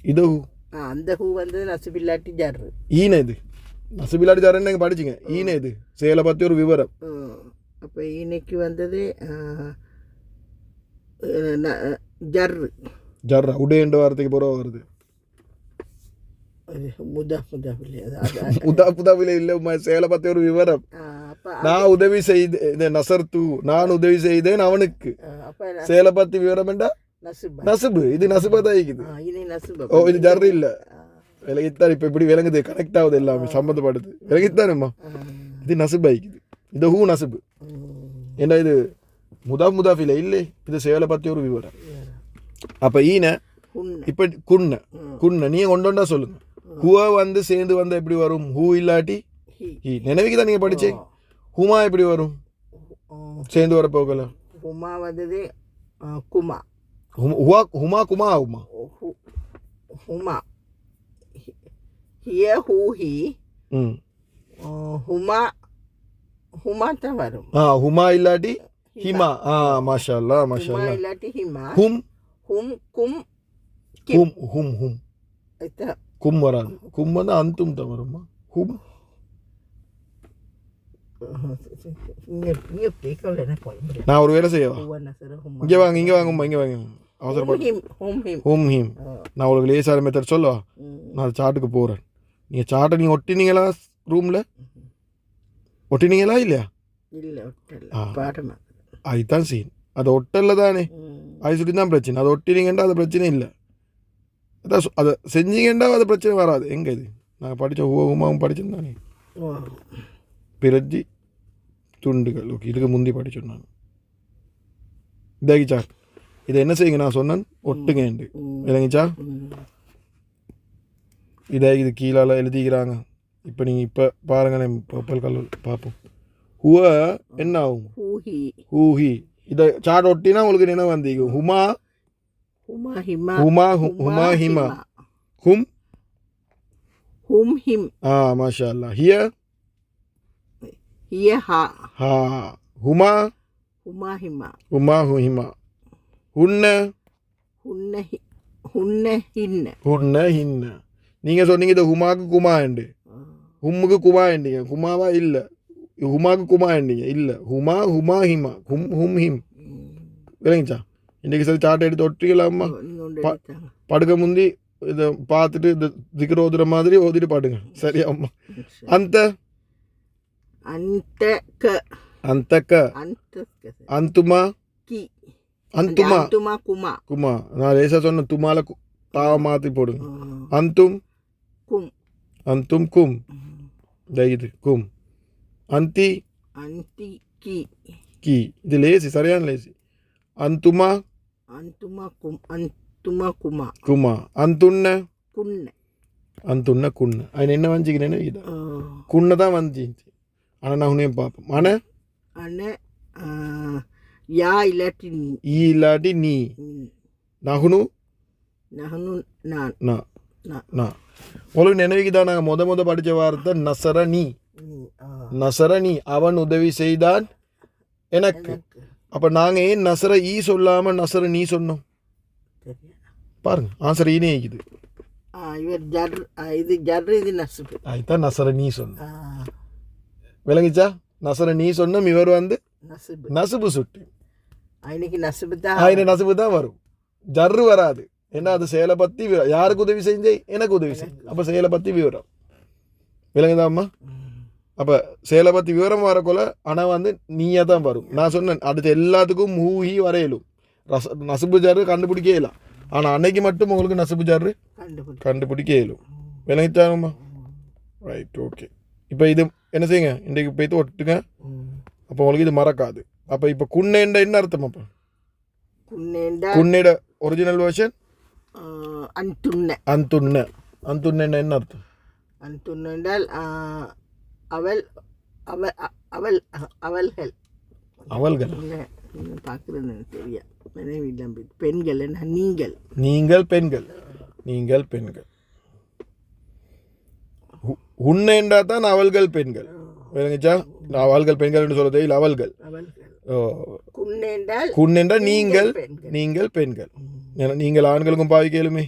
A: இது ஹூ
B: அந்த ஹூ வந்து நசுபில்லாட்டி ஜர்
A: ஈன இது நசுபு இல்லாட்டி ஜர்ன்னு நீங்கள் படிச்சிங்க ஈன இது செயலை பற்றி ஒரு விவரம்
B: அப்போ இன்னைக்கு வந்தது ஜர்
A: ஜர்ரா உடேன்ற வார்த்தைக்கு போகிற வருது புதாபில இல்லை செயலை பற்றி ஒரு விவரம் நான் உதவி செய்தேன் நசர்த்து நான் உதவி செய்தேன் அவனுக்கு செயலை பற்றி விவரம் என்றா நசுபு இது நசுபா தான் இருக்குது ஓ இது ஜர்ரு இல்லை விலகித்தான் இப்போ இப்படி விளங்குது கனெக்ட் ஆகுது எல்லாமே சம்மந்தப்படுது விலகித்தானேம்மா இது நசுபா இருக்குது இது ஹூ நசுபு ஏன்னா இது முதாஃபில இல்லை இது செயலை பற்றி ஒரு விவரம் அப்போ ஈன இப்போ குன்ன நீங்கள் கொண்டோண்டா சொல்லுங்க ஹூவா வந்து சேர்ந்து வந்தால் எப்படி வரும் ஹூ இல்லாட்டி ஹி நினைவுக்கு தான் நீங்கள் படிச்சேன் ஹுமா எப்படி வரும் சேர்ந்து வர போகல
B: ஹுமா வந்தது குமா
A: ஹுமா குமா ஆகுமா
B: ஹுமா ஹிய ஹூ ஹி ஹுமா ஹுமா தான் வரும்
A: ஹுமா இல்லாட்டி ஹிமா மாஷா அல்லாஹ் மாஷா
B: ஹுமா
A: அல்லாஹ்
B: இல்லாட்டி ஹிமா
A: ஹும்
B: ஹும் கும்
A: ஹும் ஹும் ஹும்
B: இதான்
A: கும் வராது கும் வந்து அந்தும் தான் வருமா ஹும் நான் ஒரு வேலை செய்யவா இங்கே வாங்கம்மா இங்கே வாங்க அவசரப்பட்டு ஹும் ஹிம் நான் உங்களுக்கு லேசான மெத்தட் சொல்லவா நான் சாட்டுக்கு போகிறேன் நீங்கள் சாட்டை நீங்கள் ஒட்டினீங்களா ரூமில் ஒட்டினீங்களா இல்லையா அதுதான் சீன் அது ஒட்டல்ல தானே அது சொல்லி தான் பிரச்சனை அதை ஒட்டினீங்கண்டா அது பிரச்சனை இல்லை அதான் அதை செஞ்சீங்கண்டா அது பிரச்சனை வராது எங்கே இது நான் படித்த ஹூமாவும் படித்தேன் தானே பிரஜி துண்டுகள் ஓகே இதுக்கு முந்தி படித்தோம் நான் இதாகிச்சா இதை என்ன செய்யுங்க நான் சொன்னேன் ஒட்டுங்கண்டு விளங்கிச்சா இதாக இது கீழால் எழுதிக்கிறாங்க இப்போ நீங்கள் இப்போ பாருங்களேன் பர்பிள் கலர் பார்ப்போம் ஹுவ என்ன ஆகும் ஹூஹி இதை சாட் ஒட்டினா உங்களுக்கு நினைவு வந்தீங்க ஹுமா ஹுமா ஹுமா ஹிமா ஹும்
B: ஹும் ஹிம்
A: மாஷா அல்லாஹ் ஹிய
B: ஹா
A: ஹுமா
B: ஹுமா ஹிமா
A: ஹுமா ஹிமா ஹுன்ன ஹுன்ன ஹின்ன நீங்கள் சொன்னீங்க இது ஹுமாக்கு குமா உண்டு ஹும்முக்கு குமா உண்டீங்க குமாவா இல்லை ஹுமாக்கு குமா உண்டீங்க இல்லை ஹுமா ஹுமா ஹிமா ஹும் ஹிம் விளங்கிச்சா இன்றைக்கி சரி சாட்டை எடுத்து ஒட்டிக்கலாமா படுக்க முந்தி இதை பார்த்துட்டு இந்த திக்கிற ஓதுற மாதிரி ஓதிட்டு பாடுங்க சரியா அம்மா அந்துமா குமா நான் லேசா சொன்ன துமால தாவ மாற்றி போடுங்க அந்தும் கும் இது கும் அந்தி கி இது லேசி சரியான லேசி அந்துமா குமா அந்துன்ன குன்ன அது என்ன வந்துச்சுக்கிறேன்னு இது குன்ன தான் வந்துச்சு ஆனால் நான் உன்னையும் பார்ப்போம் ஆனால்
B: யா இல்லாட்டி நீ
A: ஈ இல்லாட்டி நீ நகுனு நான் உங்களுக்கு நினைவுக்கு தான் நாங்கள் முத படித்த வார்த்தை நசரணி அவன் உதவி செய்தான் எனக்கு அப்போ நாங்கள் ஏன் நசர ஈ சொல்லாமல் நசர நீ சொன்னோம் பாருங்க ஆன்சர் ஈனே இருக்குது அதுதான் நசர நீ சொன்ன விளங்கிச்சா நசர நீ சொன்ன இவர் வந்து நசுபு சுட்டு நசுபு தான் வரும் ஜர்ரு வராது ஏன்னா அது செயலை பற்றி யாருக்கு உதவி செஞ்சே எனக்கு உதவி செஞ்சு அப்போ செயலை பற்றி விவரம் விளங்குதாம்மா அப்போ செயலை பற்றி விவரம் வரக்குள்ள ஆனால் வந்து நீயாக தான் வரும் நான் சொன்னேன் அடுத்த எல்லாத்துக்கும் ஹூஹி வரையலும் நசுபு ஜர்ரு கண்டுபிடிக்க இயலாம் ஆனால் அன்னைக்கு மட்டும் உங்களுக்கு நசுபு ஜர்ரு கண்டுபிடிக்க இயலும் விளங்கித்தாங்கம்மா ரைட் ஓகே இப்போ இது என்ன செய்யுங்க இன்றைக்கு போய்த்து ஒட்டுங்க அப்போ உங்களுக்கு இது மறக்காது அப்போ இப்போ குன்னேண்ட என்ன அர்த்தம் அப்போ குன்னேட ஒரிஜினல் வெர்ஷன் அந்துன்ன என்ன அர்த்தம்
B: அந்துன்ன என்றால் அவள் அவள் அவள் அவள்கள் பார்க்குறது தெரியா பெண்கள் என்ன நீங்கள்
A: பெண்கள் உன்னேண்டா தான் அவள்கள் பெண்கள் விளங்குச்சா அவள்கள் பெண்கள் என்று சொல்ல தேவையில்லை, அவள்கள்.
B: அவள்கள்.
A: ஓ,
B: குன் என்றால்
A: குன் என்றால் நீங்கள்,
B: பெண்கள்.
A: நீங்கள் பெண்கள். ஏன்னா நீங்கள் ஆண்களுக்கும் பாவிக்கலுமே.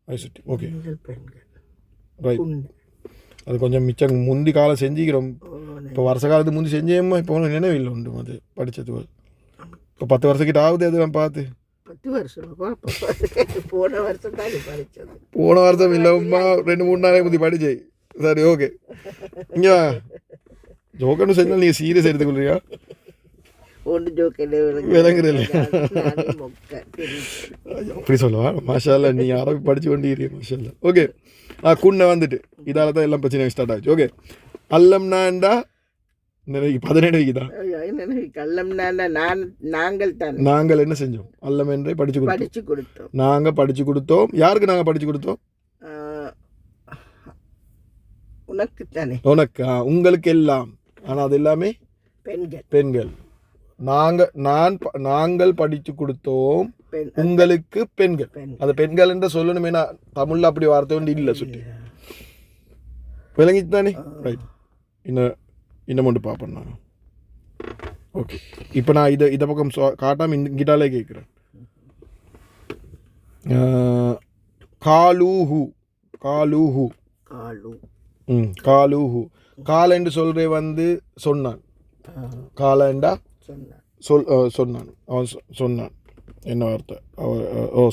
A: அது சுற்றி ஓகே
B: நீங்கள் பெண்கள்.
A: ரைட்.
B: குன்.
A: அது கொஞ்சம் மிச்சம் முந்தி காலம் செஞ்சுக்கிறோம். இப்போ வருஷ காலத்துக்கு முந்தி செஞ்சேம்மா, இப்போ ஒன்றும் நினைவில்லை உண்டு அது படித்தது. இப்போ 10 வருஷக்கிட்ட ஆகுது அது நான் பார்த்து.
B: 10 வருஷம் போன வருஷம் தான் படித்தது.
A: போன வருஷம் இல்லைம்மா, 2-3 நாளே முந்தி படித்தேன். சரி ஓகே. இங்கே ஜோக்கன்னு செஞ்சால் நீங்கள் சீரியஸ் எடுத்துக்கொள்றியா?
B: ஒன்று ஜோக்கில்
A: விளங்குறதில்ல. அப்படி சொல்லவா? மாஷால்லா, நீ அரபி படித்து கொண்டிருக்கிய மாஷால்லா. ஓகே. குன்னை வந்துட்டு இதால் தான் எல்லாம் பிரச்சனை ஸ்டார்ட் ஆச்சு. ஓகே. அல்லம்னாண்டா 17 தான்.
B: கள்ளம்னா நாங்கள் தான்.
A: நாங்கள் என்ன செஞ்சோம்? அல்லம் என்றே படித்து
B: கொடுத்தோம்.
A: நாங்கள் படித்து கொடுத்தோம். யாருக்கு நாங்கள் படித்து கொடுத்தோம்?
B: உனக்கு தானே.
A: உனக்கு, உங்களுக்கு எல்லாம். ஆனால் அது எல்லாமே
B: பெண்கள்.
A: பெண்கள். நாங்கள் படித்து கொடுத்தோம் உங்களுக்கு பெண்கள். அது பெண்கள் என்று சொல்லணுமே. தமிழ்ல அப்படி வார்த்தை ஒன்று இல்லை சுட்டி. விளங்கிட்டு தானே? ரைட். இன்னும் மட்டும் பார்ப்பேன் நான். ஓகே. இப்போ நான் இதை பக்கம் காட்டாமல் இங்கிட்டாலே கேட்குறேன். காலூஹு. காலூஹு. காலூஹு. கால என்று சொல்றே வந்து சொன்னான். காலண்டா சொன்னான். அவன் சொன்னான். என்ன வார்த்தை?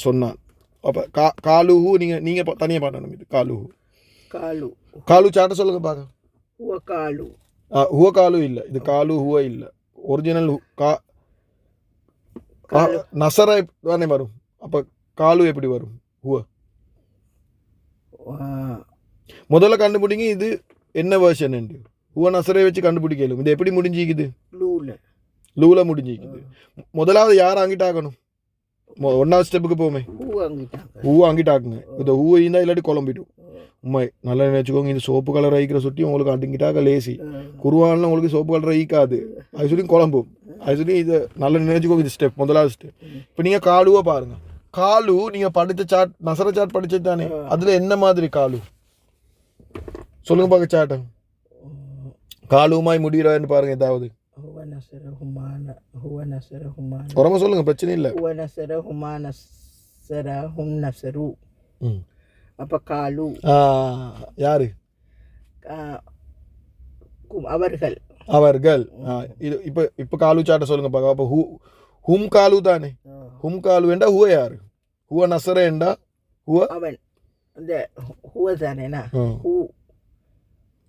A: சொன்னான். அப்போ காலுஹு நீங்கள் தனியாக பாடணும். இது காலுஹு. காலு சாட்ட சொல்லுங்க பார்க்க. ஹுவ காலு இல்லை, இது காலு ஹுவ இல்லை. ஒரிஜினல் நசரா தானே வரும். அப்போ காலு எப்படி வரும்? ஹுவ. முதல்ல கண்டுபிடிங்க இது என்ன வேர்ஷன் என்று. ஹுவ நசரை வச்சு கண்டுபிடிக்கலும். இது எப்படி முடிஞ்சிக்குது? லூல முடிஞ்சிக்குது. முதலாவது யார் அங்கிட்டாக்கணும்? 1வது ஸ்டெப்புக்கு போமே. ஹூ அங்கிட்டாக்குங்க. இந்த ஹூ இருந்தால் இல்லாட்டி குழம்பிடும். உண்மை நல்லா நினச்சிக்கோங்க. இந்த சோப்பு கலர் ஐக்கிற சுட்டி உங்களுக்கு அண்டிங்கிட்டாக்க லேசி. குருவானில் உங்களுக்கு சோப்பு கலர் ஐக்காது. அது சொல்லி குழம்பும். அது சொல்லி இதை நல்லா நினைச்சுக்கோங்க. இது ஸ்டெப், முதலாவது ஸ்டெப். இப்போ நீங்கள் காலுவை பாருங்கள். காலு நீங்கள் படித்த சாட், நசர சாட் படிச்சது தானே. அதில் என்ன மாதிரி காலு சொல்லுங்க பார்க்க. சாட்டம் காலுமாய் முடிகிறான்னு பாருங்க. ஏதாவது உரமா சொல்லுங்க, பிரச்சனை இல்லை.
B: அப்ப காலு
A: யாரு?
B: அவர்கள்.
A: அவர்கள். இது இப்போ காலு சாட்ட சொல்லுங்க பார்க்க. அப்போ ஹும் காலு தானே. ஹும் காலு என்றா ஹுவ யாரு? ஹுவ நசர என்றா ஹுவ
B: அவன். இந்த ஹுவ தானேனா.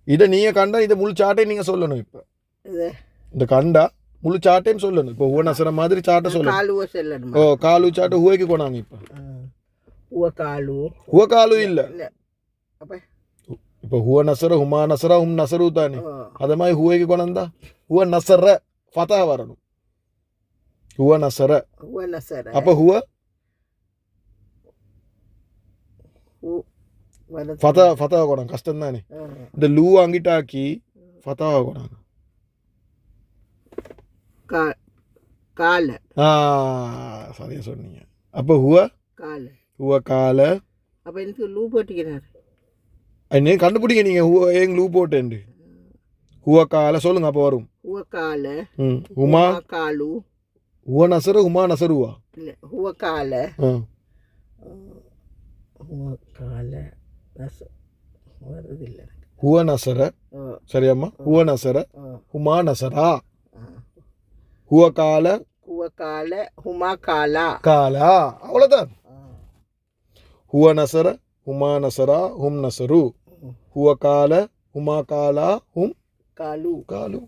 A: இதை நீங்கள் கண்டா இதை முழு சாட்டையும் நீங்கள் சொல்லணும். இப்போ இந்த கண்டா முழு சாட்டையும் சொல்லணும். இப்போ ஹுவ நசர மாதிரி சாட்டை சொல்லணும். ஓ, காலு சாட்டை ஹுவைக்கு கொண்டாங்க. இப்போ ஹுவ காலு இல்லை. இப்போ ஹுவ நசர, ஹுமா நசரா, ஹும் நசரு தானே. அதை மாதிரி ஹுவைக்கு கொண்டா ஹுவ நசர ஃபதா வரணும். ஹுவ நசர. அப்போ ஹுவ ஃபதா கொண்டாங்க. கஷ்டம் தானே. இந்த லூ அங்கிட்டாக்கி ஃபதா கொண்டாங்க. சரியா சொன்னீங்க. அப்போ ஹுவ கால.
B: அப்போ எனக்கு லூ போட்டுக்கிறார்.
A: என்ன கண்டுபிடிங்க நீங்கள். ஹுவ ஏங்க லூ போட்டேன். ஹுவ கால சொல்லுங்க. அப்போ வரும்
B: ஹுவ கால.
A: ஹுமா
B: காலு.
A: ஹுவ நசரு, ஹுமா நசருவா.
B: இல்லை, ஹுவ கால. ஹுவ கால வருதில்லை.
A: ஹுவ நசர. சரியாம்மா. ஹுவ நசர, ஹுமா நசரா. ஹுவ கால. ஹுமா காலா. காலா. அவ்வளோதான். ஹுவ நசர, ஹுமா நசரா, ஹும் நசரு. ஹுவ கால, ஹுமா காலா, ஹும் காலு.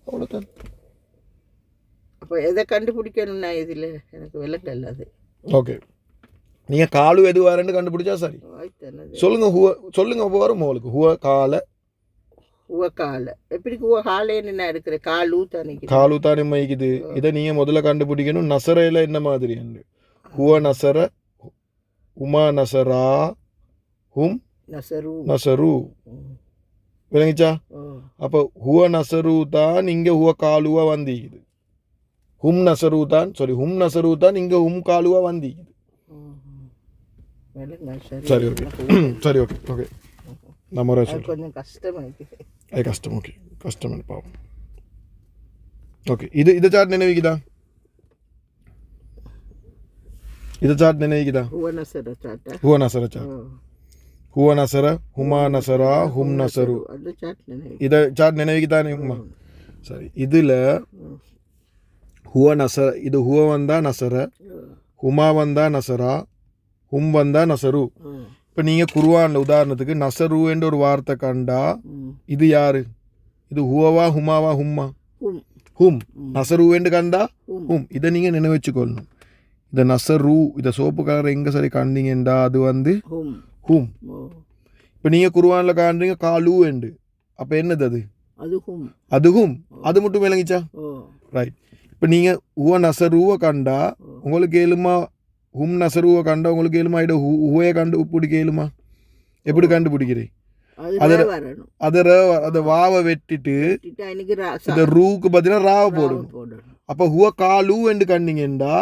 A: அவ்வளோதான்.
B: அப்போ எதை கண்டுபிடிக்கணும்னா இதில் எனக்கு விளங்கல அது.
A: ஓகே. நீங்கள் காலு எது வரேன்னு கண்டுபிடிச்சா சரி. சொல்லுங்க. ஹுவ சொல்லுங்க. அப்போ வரும் உங்களுக்கு. ஹுவ கால.
B: எப்படி ஹுவ காலேன்னு நான் இருக்கிற காலு தானே.
A: காலு தானே மைக்குது. இதை நீங்கள் முதல்ல கண்டுபிடிக்கணும். நசரையில் என்ன மாதிரி? ஹுவ நசர, உமா நசரா, ஹும் நசரு. விளங்கிச்சா? அப்போ ஹுவ நசரு தான் இங்கே ஹுவ காலுவா வந்திக்குது. ஹும் நசரு தான் இங்கே ஹும் காலுவா வந்திக்குது. சரி ஓகே. சரி ஓகே. நம்ம கொஞ்சம் கஷ்டம். அது கஷ்டம். ஓகே, கஷ்டம் பாவம். ஓகே இதை சாட் நினைவிக்குதா இதை சாட் நினைவிக்குதா
B: ஹுவ நசர சாட்டா
A: ஹுவ நசர சாட் ஹுவ நசர ஹுமா நசரா ஹும் நசரு
B: அது சாட் நினைவு
A: இதை சாட் நினைவிக்குதானே உமா சரி இதில் ஹுவ நசர இது ஹுவ வந்தா நசர ஹுமா வந்தா நசரா ஹும் வந்தா நசரு இப்போ நீங்கள் குர்ஆனில் உதாரணத்துக்கு நசரு என்ற ஒரு வார்த்தை கண்டா இது யாரு இது ஹுவவா ஹுமாவா ஹும்மா ஹும் நசரு என்று கண்டா ஹும் இதை நீங்கள் நினைவு வச்சுக்கொள்ளணும் இந்த நசரு இதை சோப்பு கலர் எங்கே சரி கண்டீங்கண்டா அது வந்து ஹும் இப்போ நீங்கள் குர்ஆனில் காண்றீங்க காலு என்று அப்போ என்னது அது அது ஹும் அது மட்டும் விளங்கிச்சா ரைட் இப்போ நீங்கள் ஹுவ நசருவை கண்டா உங்களுக்கு ஏழுமா ஹும் நசருவை கண்டா உங்களுக்கு ஏழுமா இட ஹுவையை கண்டுபிடிக்க ஏழுமா எப்படி கண்டுபிடிக்கிறேன் அதை வாவை வெட்டிட்டு இந்த ரூக்கு பார்த்தீங்கன்னா ராவை போடணும் அப்போ ஹுவ காலு என்று கண்டீங்கண்டா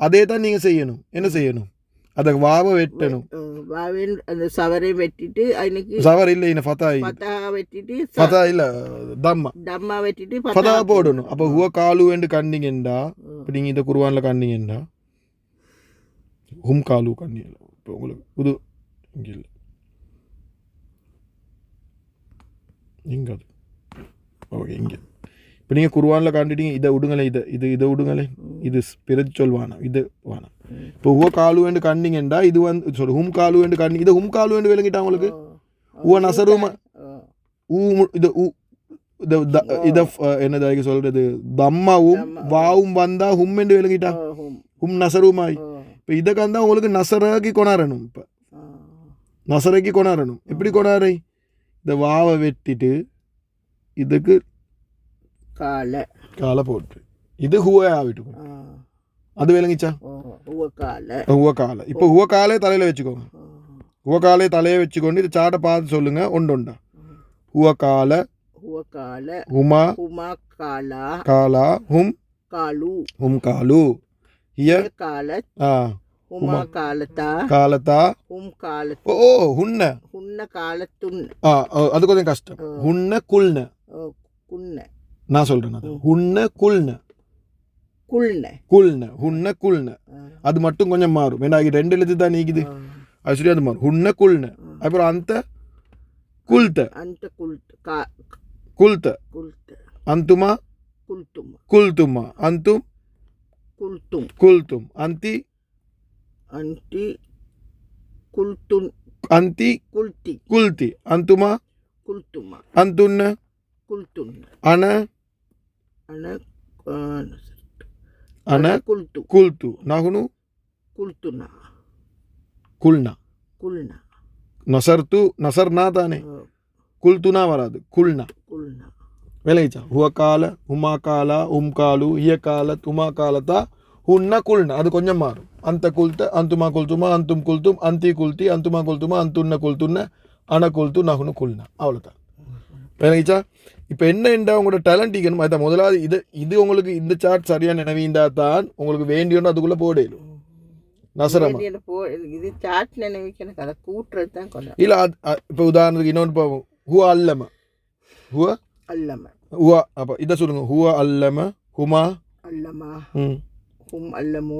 A: அதே தான் நீங்கள் செய்யணும் என்ன செய்யணும் அதை வாவை வெட்டணும்
B: அந்த சவரை வெட்டிட்டு அன்னைக்கு
A: சவர் இல்லை என்ன ஃபதா
B: வெட்டிட்டு
A: ஃபதா இல்லை
B: தம்மா வெட்டிட்டு
A: ஃபதா போடணும் அப்போ ஹுவ காலு என்று கண்டீங்கண்டா இப்போ நீங்கள் இந்த குர்ஆனில் கண்டீங்கண்டா ஹும் காலு கண்டீங்க இப்போ உங்களுக்கு புது இங்கே இல்லை இங்கே அது ஓகே இங்கே இப்போ நீங்கள் குர்ஆனில் காண்டிட்டீங்க இதை விடுங்களே இதை விடுங்களே இது பிறகு சொல்வானா இது வானா இப்போ ஹுவ காலு என்று கண்டிங்கண்டா இது வந்து சொல்லு ஹும் காலு என்று கண்டி இதை ஹும் காலு என்று விளங்கிட்டா உங்களுக்கு ஹுவ நசருமா இதை என்னதாக சொல்கிறது தம்மாவும் வாவும் வந்தா ஹும் என்று விளங்கிட்டா ஹும் நசருமாய் இப்போ இதை கண்டா உங்களுக்கு நசராக்கி கொண்டாடணும் இப்போ நசராக்கி கொண்டாடணும் எப்படி கொண்டாடுற இந்த வாவை வெட்டிட்டு இதுக்கு காலை போட்டு இது ஹுவ ஆகிட்டு அது விளங்கிச்சா ஹுவ காலை இப்போ ஹுவ காலே தலையில் வச்சுக்கோங்க ஹுவ காலே தலையை வச்சுக்கொண்டு இது சாட்டை பார்த்து சொல்லுங்க ஒண்டா ஹுவ கால ஹுமா காலா ஹும் காலு ஹிய ஹுமா காலத்தா ஓ ஹுன்ன அது கொஞ்சம் கஷ்டம் ஹுன்ன குல்ன நான் சொல்றேன் அது ஹுன்ன குல்ன ஹுன்ன குல்ன அது மட்டும் கொஞ்சம் மாறும் ஏன்னா அது 2 எழுத்து தான் நீக்குது அது சரி அது மாறும் ஹுன்ன குல்ன அப்புறம் அந்த குல்த அந்துமா குல்துமா அந்தும் குல்தும் அந்தி குல்தி அந்துமா அந்துன்ன அன குல்து நஹ்னு குல்னா நசர்னா தானே குல்துனா வராது குல்னா விளைச்சா ஹுவ கால ஹுமா காலா காலு ஹிய கால துமா காலத்தா ஹுன்ன குல்ன அது கொஞ்சம் மாறும் அந்த குல்த அந்துமா குல்துமா அந்தும் குல்தும் அந்தி குல்தி அந்துமா குல்துமா அந்துன்ன குல்துன்ன அன குல்து நகுனு குல்னா அவ்வளோதான் விளங்கிச்சா இப்போ என்னென்றா உங்களோட டேலண்ட் ஈக்கணும் அதுதான் முதலாவது இது உங்களுக்கு இந்த சார்ட் சரியாக நினைவீந்தா தான் உங்களுக்கு வேண்டியோன்னு அதுக்குள்ளே போடலும் நசரமா
B: இது சாட் நினைவிக்கணும் அதை கூட்டுறது தான் கொஞ்சம்
A: இல்லை இப்போ உதாரணத்துக்கு இன்னொன்று பார்ப்போம் ஹுவ அல்லம ஹுவ அப்போ இதை சொல்லுங்க ஹுவ அல்லம ஹுமா
B: ஹும் அல்லமு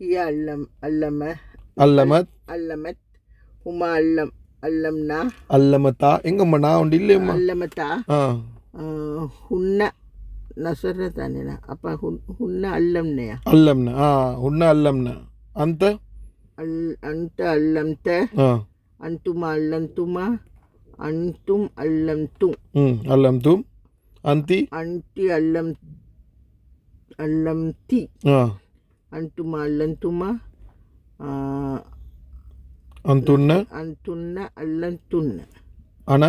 B: ஹிய அல்லமத் ஹுமா அல்லம்னா
A: அல்லமத்தா எங்கம்மா நான் உண்டு இல்லையம்மா
B: அல்லமத்தா ஹுன்ன நசர தானேனா அப்போ ஹுன்ன அல்லம்னையா
A: ஹுன்ன அல்லம்னா அந்த
B: அல்லம்த அந்துமா அந்தும்
A: அல்லம்தும் அந்தி
B: அல்லம்தி அந்துமா
A: அந்துன்ன
B: அல்லந்துன்ன
A: அன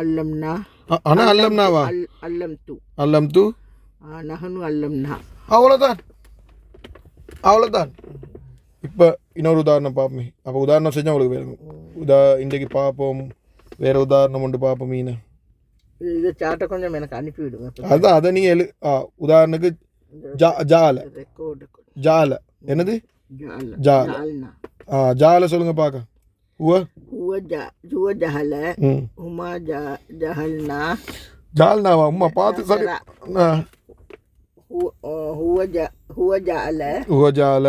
B: அல்லம்னா
A: அல்லம்னாவா அல்லம்து
B: நஹனு அல்லம்னா
A: அவ்வளோதான் இப்போ இன்னொரு உதாரணம் பார்ப்போமே அப்போ உதாரணம் செஞ்சால் உங்களுக்கு வேணும் இன்றைக்கு பார்ப்போம் வேறு உதாரணம் ஒன்று பார்ப்போம் மீனை
B: இதை சாட்டை கொஞ்சம் எனக்கு அனுப்பிவிடுங்க
A: அதுதான் அதை நீங்கள் உதாரணத்துக்கு ஜால என்னது ஜால சொல்லுங்க பார்க்க
B: ஹுவ ஜஹல ஹுமா ஜஹல்னா
A: ஜால்னாவா உம்மா பார்த்து சரி
B: هو جعل
A: உவஜால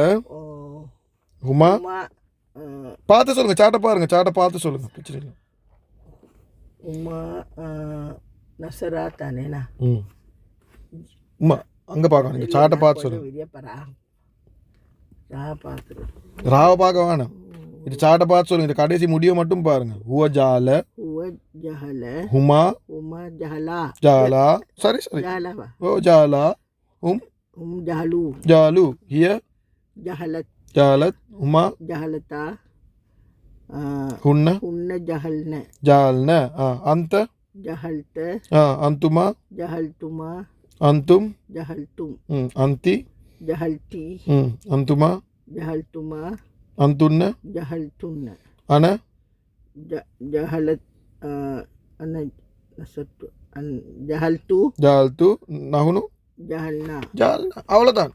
A: ஹுமா
B: هما
A: பார்த்து சொல்லுங்க சாட்டை பாருங்க சாட்டை பார்த்து சொல்லுங்க பிரச்சனை இல்லை
B: هما نصرا தானேனா
A: ம் உம்மா அங்கே பார்க்கணும் நீங்கள் சாட்டை பார்த்து சொல்லுங்க
B: விரியப்பரா நான் பார்க்குறேன்
A: ராவை பார்க்க வேணாம் இது சாட்டை பார்த்து சொல்லுங்க இந்த கடைசி முடிய மட்டும் பாருங்க உவஜால
B: هو جهل
A: ஹுமா
B: هما جهلا
A: ஜாலா சரி சரி
B: جهلا
A: ஓ ஜாலா ஹும்
B: هم جهلوا
A: ஜாலு ஹிய
B: جهلت
A: ஜாலத் ஹுமா
B: جهلتا
A: ஹுன்ன
B: هن جهلن
A: ஜால்ன அந்த
B: جهلت
A: அந்துமா
B: جهلتما
A: அந்தும்
B: جهلتم
A: அந்தி
B: جهلتي
A: அந்துமா
B: جهلتما
A: அந்துன்ன
B: جهلتن
A: அன
B: جهلت أنا نسبت أن جهلت
A: ஜால்து நகுனு
B: جهلنا
A: ஜால்னா அவ்வளோதான்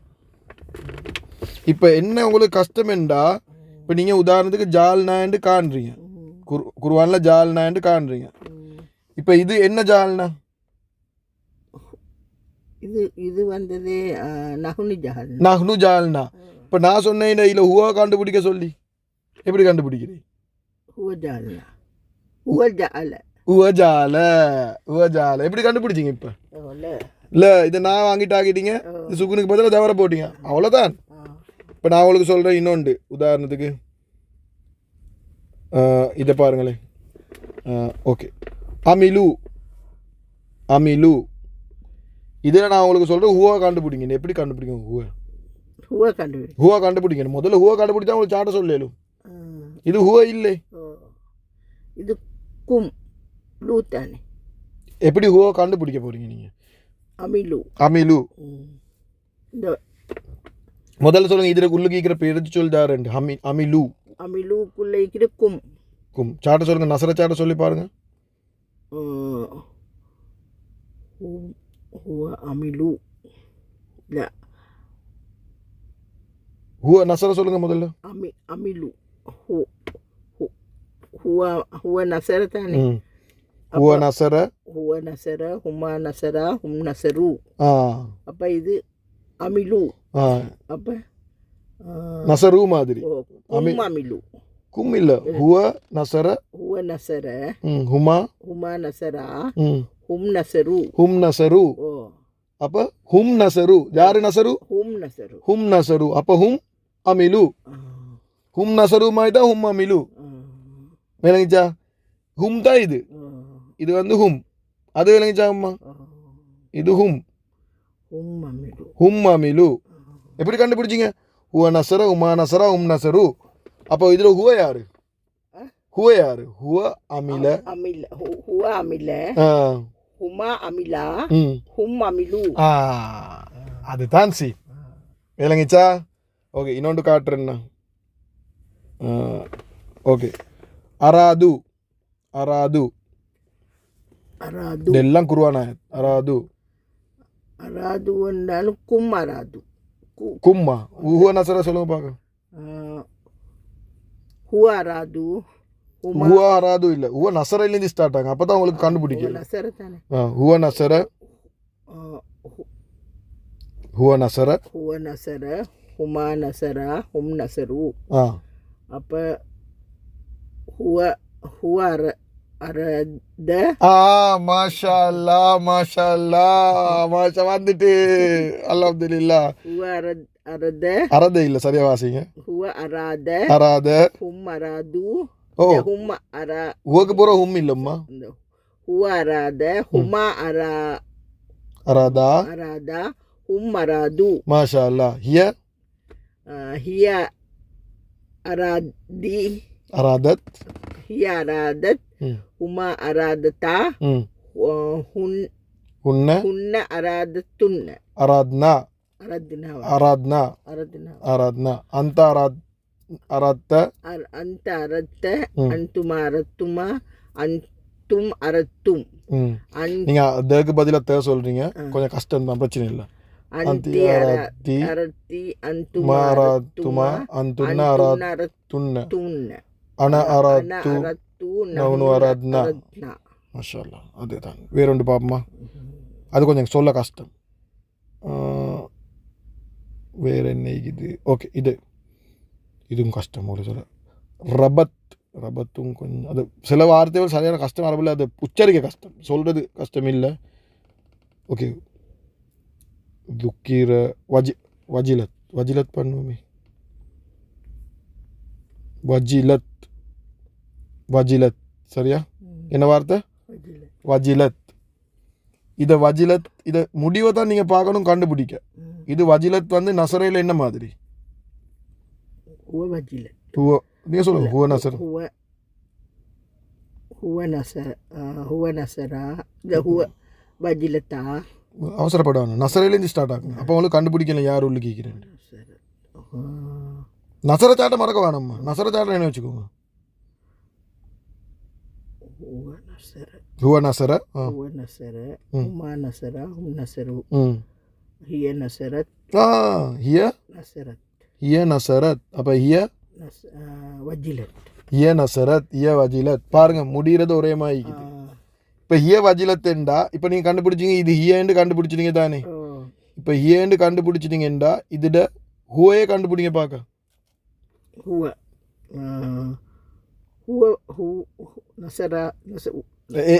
A: இப்போ என்ன உங்களுக்கு கஷ்டமெண்டா இப்போ நீங்கள் உதாரணத்துக்கு ஜால்னாண்டு காண்றீங்க குர்ஆனில் ஜால்னாண்டு காண்றீங்க இப்போ இது என்ன ஜால்னா
B: இது வந்தது நகுனி ஜஹல்
A: நஹ்னு ஜால்னா இப்போ நான் சொன்னேன் இதில் ஹுவா கண்டுபிடிக்க சொல்லி எப்படி கண்டுபிடிக்கிறீங்க
B: ஹுவ ஜஹல்னா ஹுவ ஜஹல
A: உவஜால உவஜால எப்படி கண்டுபிடிச்சிங்க இப்போ இல்லை இதை நான் வாங்கிட்டு ஆகிட்டீங்க இந்த சுகுனுக்கு பதிலாக தவற போட்டீங்க அவ்வளோதான் இப்போ நான் உங்களுக்கு சொல்கிறேன் இன்னொன்று உதாரணத்துக்கு இதை பாருங்களேன் ஓகே அமிலு அமிலு இதில் நான் உங்களுக்கு சொல்கிறேன் ஹூவா கண்டுபிடிங்க எப்படி கண்டுபிடிக்கும் ஹூவா கண்டுபிடிக்கணும் முதல்ல ஹூவா கண்டுபிடிச்சா உங்களுக்கு சாட்ட சொல்லலும் இது ஹூவா இல்லை
B: இது கும் லூ தானே
A: எப்படி ஹூவா கண்டுபிடிக்க போகிறீங்க நீங்கள்
B: அமிலு
A: அமிலு
B: இந்த
A: முதல்ல சொல்லுங்க இதில் உள்ளுக்கு இருக்கிற பேர் சொல்லிட்டாரு அமிலு
B: அமிலுக்குள்ளே இருக்கிற கும்
A: கும் சாட்ட சொல்லுங்க நசர சாட்ட சொல்லி பாருங்க
B: ஹுவ அமிலு இல்லை
A: ஹுவ நசர சொல்லுங்க முதல்ல
B: அமிலு ஹுவ நசர தானே
A: ஹுவ நசர
B: ஹுமா நசரா ஹும் நசரு அப்போ இது அமிலு அப்போ
A: நசரு மாதிரி
B: அமிலு
A: கும் இல்ல ஹுவ நசர ஹுமா
B: நசரா ஹும் நசரு
A: அப்ப ஹும் நசரு யாரு நசரு ஹும் நசரு அப்ப ஹும் அமிலு ஹும் நசரு மாதிரி தான் ஹும் அமிலு விளங்கிச்சா ஹும் தான் இது வந்து ஹும் அது விளங்கிச்சா அம்மா இது ஹும் அமிலு எப்படி கண்டுபிடிச்சிங்க ஹுவ நசர ஹுமா நசரா ஹும் நசரு அப்போ இதில் ஹுவ யாரு ஹுவ அமில
B: ஹுவ அமில ஹுமா அமிலா ஹும் அமிலு
A: அதுதான் சி விளங்கிச்சா ஓகே இன்னொன்று காட்டுறேன்னா ஓகே அராது இதெல்லாம் குர்ஆன் ஆயத் அராது
B: என்றாலும் கும் அராது
A: கும்மா ஹுவ நசர சொல்லுங்க பார்க்க
B: ஹுவ அராது
A: இல்லை ஹுவ நசரையிலேருந்து ஸ்டார்ட் ஆகும் அப்போ தான் உங்களுக்கு கண்டுபிடிக்கும்
B: நசர தானே
A: ஹுவ நசர
B: ஹுமா நசரா ஹும் நசரு அப்போ ஹுவ அரத
A: மாஷா வந்துட்டு அல்ஹம்துலில்லாஹ்
B: ஹுவ
A: அரத இல்ல சரியா வாசிங்க
B: ஹுவ
A: அராத
B: ஹும் அராது ஹும் அரா
A: ஹுவக்கு போற ஹும் இல்லம்மா
B: ஹுவ அராத ஹுமா
A: அராதா
B: ஹும் அராது
A: மாஷா அல்லாஹ்
B: ஹிய அரதத் ஹுமா அரததா ஹுன்ன அரதத்துன்ன
A: அராத்னா அந்த அராத்த
B: அந்துமா அரத்துமா அந்தும் அரத்தும்
A: நீங்க அதுக்கு பதிலா சொல்றீங்க கொஞ்சம் கஷ்டம் தான் பிரச்சனை இல்லை
B: அந்தி அரத்தி அந்துமா அரத்துமா
A: அந்துன்ன அரத்துன்ன அன அரத்து நவுனு அரத்னா மாஷா அல்லாஹ். அதுதான் வேறொன்று பாப்போமா, அது கொஞ்சம் சொல்ல கஷ்டம். வேற என்ன இது? ஓகே, இதுவும் கஷ்டம் ஒரு சொல்ல. ரபத்தும் கொஞ்சம் அது சில வார்த்தைகள் சரியான கஷ்டம் அரபில், அது உச்சரிக்க கஷ்டம், சொல்கிறது கஷ்டம் இல்லை. ஓகே, துக்கீர வஜிலத் பண்ணுவோமே, வஜிலத் சரியா? என்ன வார்த்தை? வஜிலத். இதை முடிவை தான் நீங்கள் பார்க்கணும், கண்டுபிடிக்க. இது வஜிலத் வந்து நசரையில் என்ன மாதிரி? நீங்கள் சொல்லுங்க. அவசரப்படாது, நசரையிலேருந்து ஸ்டார்ட் ஆகும். அப்போ உங்களுக்கு கண்டுபிடிக்கல யார் உள்ள கேட்குறேன். நசர சாட்டை மறக்க வேணாம்மா, நசர சாட்டை என்ன வச்சுக்கோங்க. هو نصر هما نصر هم نصروا هي نصرت هي نصرت அப்ப هي வஜிலத் هي نصرت هي வஜிலத். பாருங்க முடிகிறது ஒரே மாதிரி இருக்குது. இப்போ ஹிய வஜிலத்ண்டா இப்போ நீங்கள் கண்டுபிடிச்சிங்க, இது ஹியன்னு கண்டுபிடிச்சிட்டீங்க தானே. இப்போ ஹியன்னு கண்டுபிடிச்சிட்டீங்கண்டா இதுட ஹூவையே கண்டுபிடிங்க பார்க்க.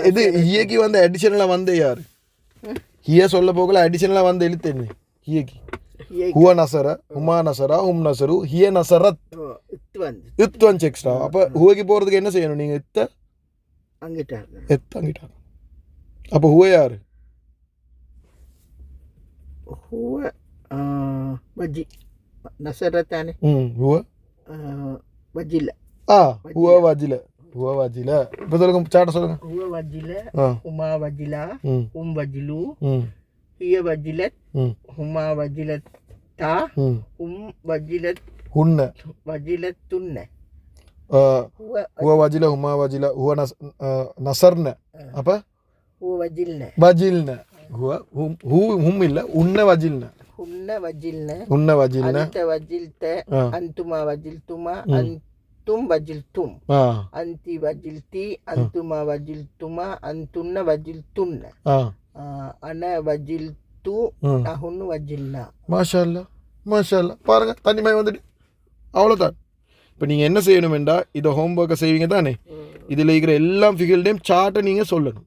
A: இது ஹியக்கு வந்து அடிஷனலாக வந்து யார் ஹிய சொல்ல போகல, அடிஷனலாக வந்து எழுத்து என்ன ஹியக்கு? ஹுவ நசர, ஹுமா நசரா, ஹும் நசரு, ஹிய நசரத், இத்து வந்து எக்ஸ்ட்ரா. அப்போ ஹுவைக்கு போகிறதுக்கு என்ன செய்யணும் நீங்கள்? அங்கிட்டாங்க. அப்போ ஹுவ யார்?
B: ஹுவ நசரத்தானே.
A: ஹுவ
B: வஜில.
A: ஹுவ வஜில. இப்போ சொல்லுங்க, சாட்ட சொல்லுங்க.
B: ஹுவ வஜில, ஹுமா வஜிலா, ஹும் வஜிலு, ஹிய வஜிலத், ஹுமா வஜிலத் தா, ஹும் வஜிலத்
A: ஹுன்ன,
B: வஜிலத்துன்ன.
A: ஹுவ வஜில, ஹுமா வஜில, ஹுவ நசர்ன. அப்போ
B: ஹுவ வஜில்ன.
A: ஹும் இல்லை, உன்ன வஜில்ன. உன்ன வஜில்ன.
B: அந்த வஜில்த, அந்துமா வஜில்துமா, அந்தும் வஜில்தும், அந்தி வஜில்தி, அந்துமா வஜில்துமா, அந்துன்ன வஜில்துன்ன, அன வஜில்து, நஹுன்னு வஜில்னா.
A: மாஷா அல்லாஹ். பாருங்க, தனிமை வந்துட்டு அவ்வளோதான். இப்போ நீங்கள் என்ன செய்யணுமெண்டா, இதை ஹோம்ஒர்க்கை செய்வீங்க தானே, இதில் இருக்கிற எல்லா ஃபிகர்டையும் சார்ட்டை நீங்கள் சொல்லணும்,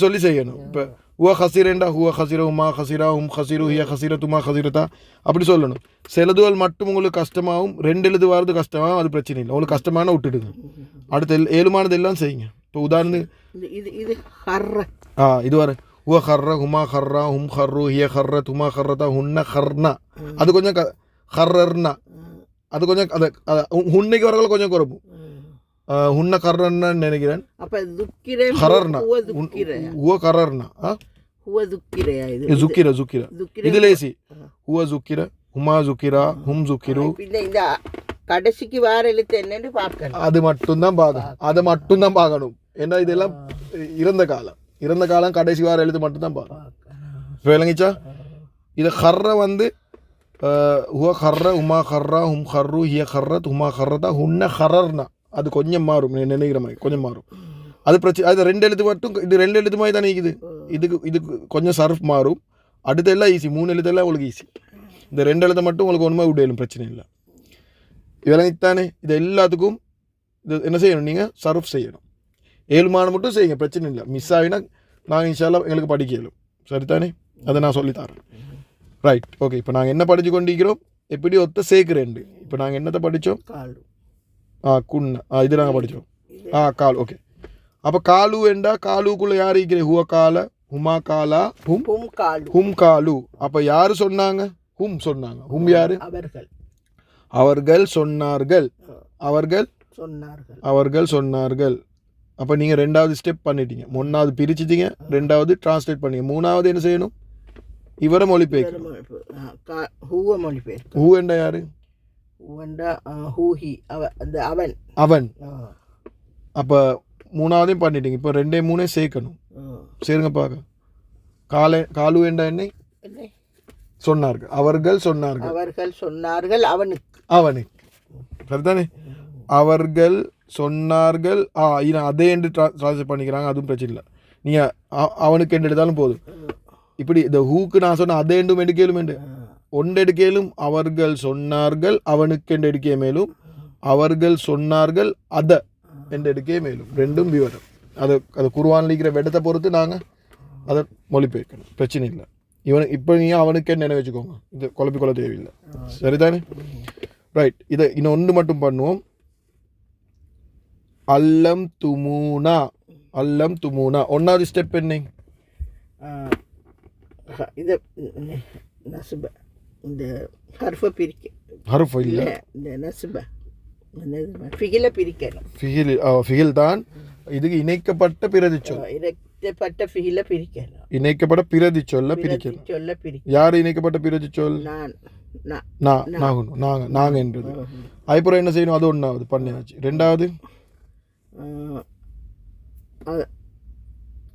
A: சொல்லி செய்யணும். இப்போ ஹுவ ஹசிரண்டா ஹுவ ஹசிர, உமா ஹசிரா, ஹும் ஹசிரு, ஹிய ஹசிர, துமா ஹசிரதா, அப்படி சொல்லணும். சிலதுவல் மட்டும் உங்களுக்கு கஷ்டமாகவும் 2 எழுது வரது கஷ்டமாகவும், அது பிரச்சனை இல்லை. உங்களுக்கு கஷ்டமான விட்டுடுங்க, அடுத்த 7 எல்லாம் செய்யுங்க. இப்போ உதாரணத்துக்கு இது வர ஹுவ ஹர்ர, ஹுமா ஹர்ரா, ஹும் ஹர்ரு, ஹிய ஹர்ர, துமா ஹர்ரதா, ஹுன்ன ஹர்னா, அது கொஞ்சம் ஹர்ரர்னா, அது கொஞ்சம் அதை ஹுன்னைக்கு வரல கொஞ்சம் குறைப்பு. ஹுன்ன கர்ரன்னு நினைக்கிறேன். ஹரர்னா ஹுவ கரர்னா ஜுக்கிர இது லேசி. ஹுவ ஜுக்கிர, ஹுமா ஜுக்கிரா, ஹும் ஜுக்கிரு.
B: கடைசிக்கு வார எழுத்து என்னன்னு பார்க்கணும்,
A: அது மட்டும்தான் பார்க்கணும். ஏன்னா இதெல்லாம் இறந்த காலம் கடைசி வார எழுத்து மட்டும்தான் பார்க்கணும். விளங்கிச்சா? இது ஹர்ர வந்து ஹுவ ஹர்ர, உமா ஹர்ரா, ஹும் ஹர்ரு, ஹிய ஹர்ரத், ஹுமா ஹர்ரதா, ஹுன்ன ஹரர்னா, அது கொஞ்சம் மாறும், நினைக்கிற மாதிரி கொஞ்சம் மாறும். அது பிரச்சனை. அது 2 எழுத்து மட்டும், இது 2 எழுத்து மாதிரி தானே இருக்குது. இதுக்கு கொஞ்சம் சர்ஃப் மாறும். அடுத்த எல்லாம் ஈஸி, 3 எழுத்தெல்லாம் உங்களுக்கு ஈஸி. இந்த 2 எழுத்தை மட்டும் உங்களுக்கு ஒன்றுமே விடையிலும், பிரச்சனை இல்லை. விளங்கித்தானே? இது எல்லாத்துக்கும் இது என்ன செய்யணும், நீங்கள் சர்ஃப் செய்யணும். 7 மட்டும் செய்யுங்க, பிரச்சனை இல்லை. மிஸ் ஆகினா நாங்கள் இன்ஷால்லா எங்களுக்கு படிக்க இயலும், சரித்தானே? அதை நான் சொல்லித்தரேன். Right, okay. இப்போ நாங்கள் என்ன படித்து கொண்டிருக்கிறோம், எப்படி ஒத்த சேர்க்குறேன். இப்போ நாங்கள் என்னத்தை படித்தோம்? குன்ன. இது நாங்கள் படித்தோம். கால். ஓகே. அப்போ காலு என்றா காலுக்குள்ளே யார் இருக்கிறேன்? ஹுவ கால, ஹுமா காலா, ஹும் காலு. அப்போ யார் சொன்னாங்க? ஹும் சொன்னாங்க. ஹும் யாரு? அவர்கள் சொன்னார்கள். அவர்கள் சொன்னார்கள். அப்போ நீங்கள் 2வது ஸ்டெப் பண்ணிட்டீங்க. 1வது பிரிச்சுட்டீங்க, 2வது டிரான்ஸ்லேட் பண்ணீங்க, 3வது என்ன செய்யணும்? இவரை மொழிபெயர்க்கணும். ஹூ என்றா யாரு? அவன். அப்போ 3வதையும் பண்ணிட்டீங்க. இப்போ 2 3 சேர்க்கணும். சேருங்க பார்க்க. காலு என்றா என்ன? சொன்னார்கள். அவர்கள் சொன்னார்கள்.
B: அவனுக்கு.
A: சரிதானே? அவர்கள் சொன்னார்கள் அதே என்று ட்ரான்ஸ்லேட் பண்ணிக்கிறாங்க, அதுவும் பிரச்சனை இல்லை. நீங்கள் அவனுக்கு என்று எடுத்தாலும் போதும். இப்படி இந்த ஹூக்கு நான் சொன்ன அதே என்றும் எடுக்கலும் என்று ஒன்று எடுக்கலும். அவர்கள் சொன்னார்கள் அவனுக்கு என்று எடுக்க மேலும், அவர்கள் சொன்னார்கள் அதை என்று எடுக்க மேலும். ரெண்டும் விவரம். அது குர்ஆன்ல இருக்கிற வெடத்தை பொறுத்து நாங்கள் அதை மொழிபெயர்க்கணும், பிரச்சனை இல்லை. இப்போ நீங்கள் அவனுக்கே நினைவு வச்சுக்கோங்க, இது குழப்பிக்கொள்ள தேவையில்லை. சரிதானே? ரைட். இதை இன்னும் ஒன்று மட்டும் பண்ணுவோம். அல்லம் துமூனா. அல்லம் துமூனா ஒன்றாவது ஸ்டெப் என்ன?
B: இது நசுப இந்த ஹர்ஃபை பிரிக்க.
A: ஹர்ஃப் இல்லை,
B: இந்த நசுப ஃபிகில பிரிக்கணும்.
A: ஃபிகில் தான் இதுக்கு இணைக்கப்பட்ட பிரதிச்சொல்.
B: இணைக்கப்பட்ட ஃபிகில பிரிக்கணும்.
A: இணைக்கப்பட்ட பிரதிச்சொல்ல பிரிக்கணும். யார் இணைக்கப்பட்ட பிரதிச்சொல்? நாங்க என்றது. அதுக்கப்புறம் என்ன செய்யணும்? அது ஒன்றாவது பண்ணியாச்சு. ரெண்டாவது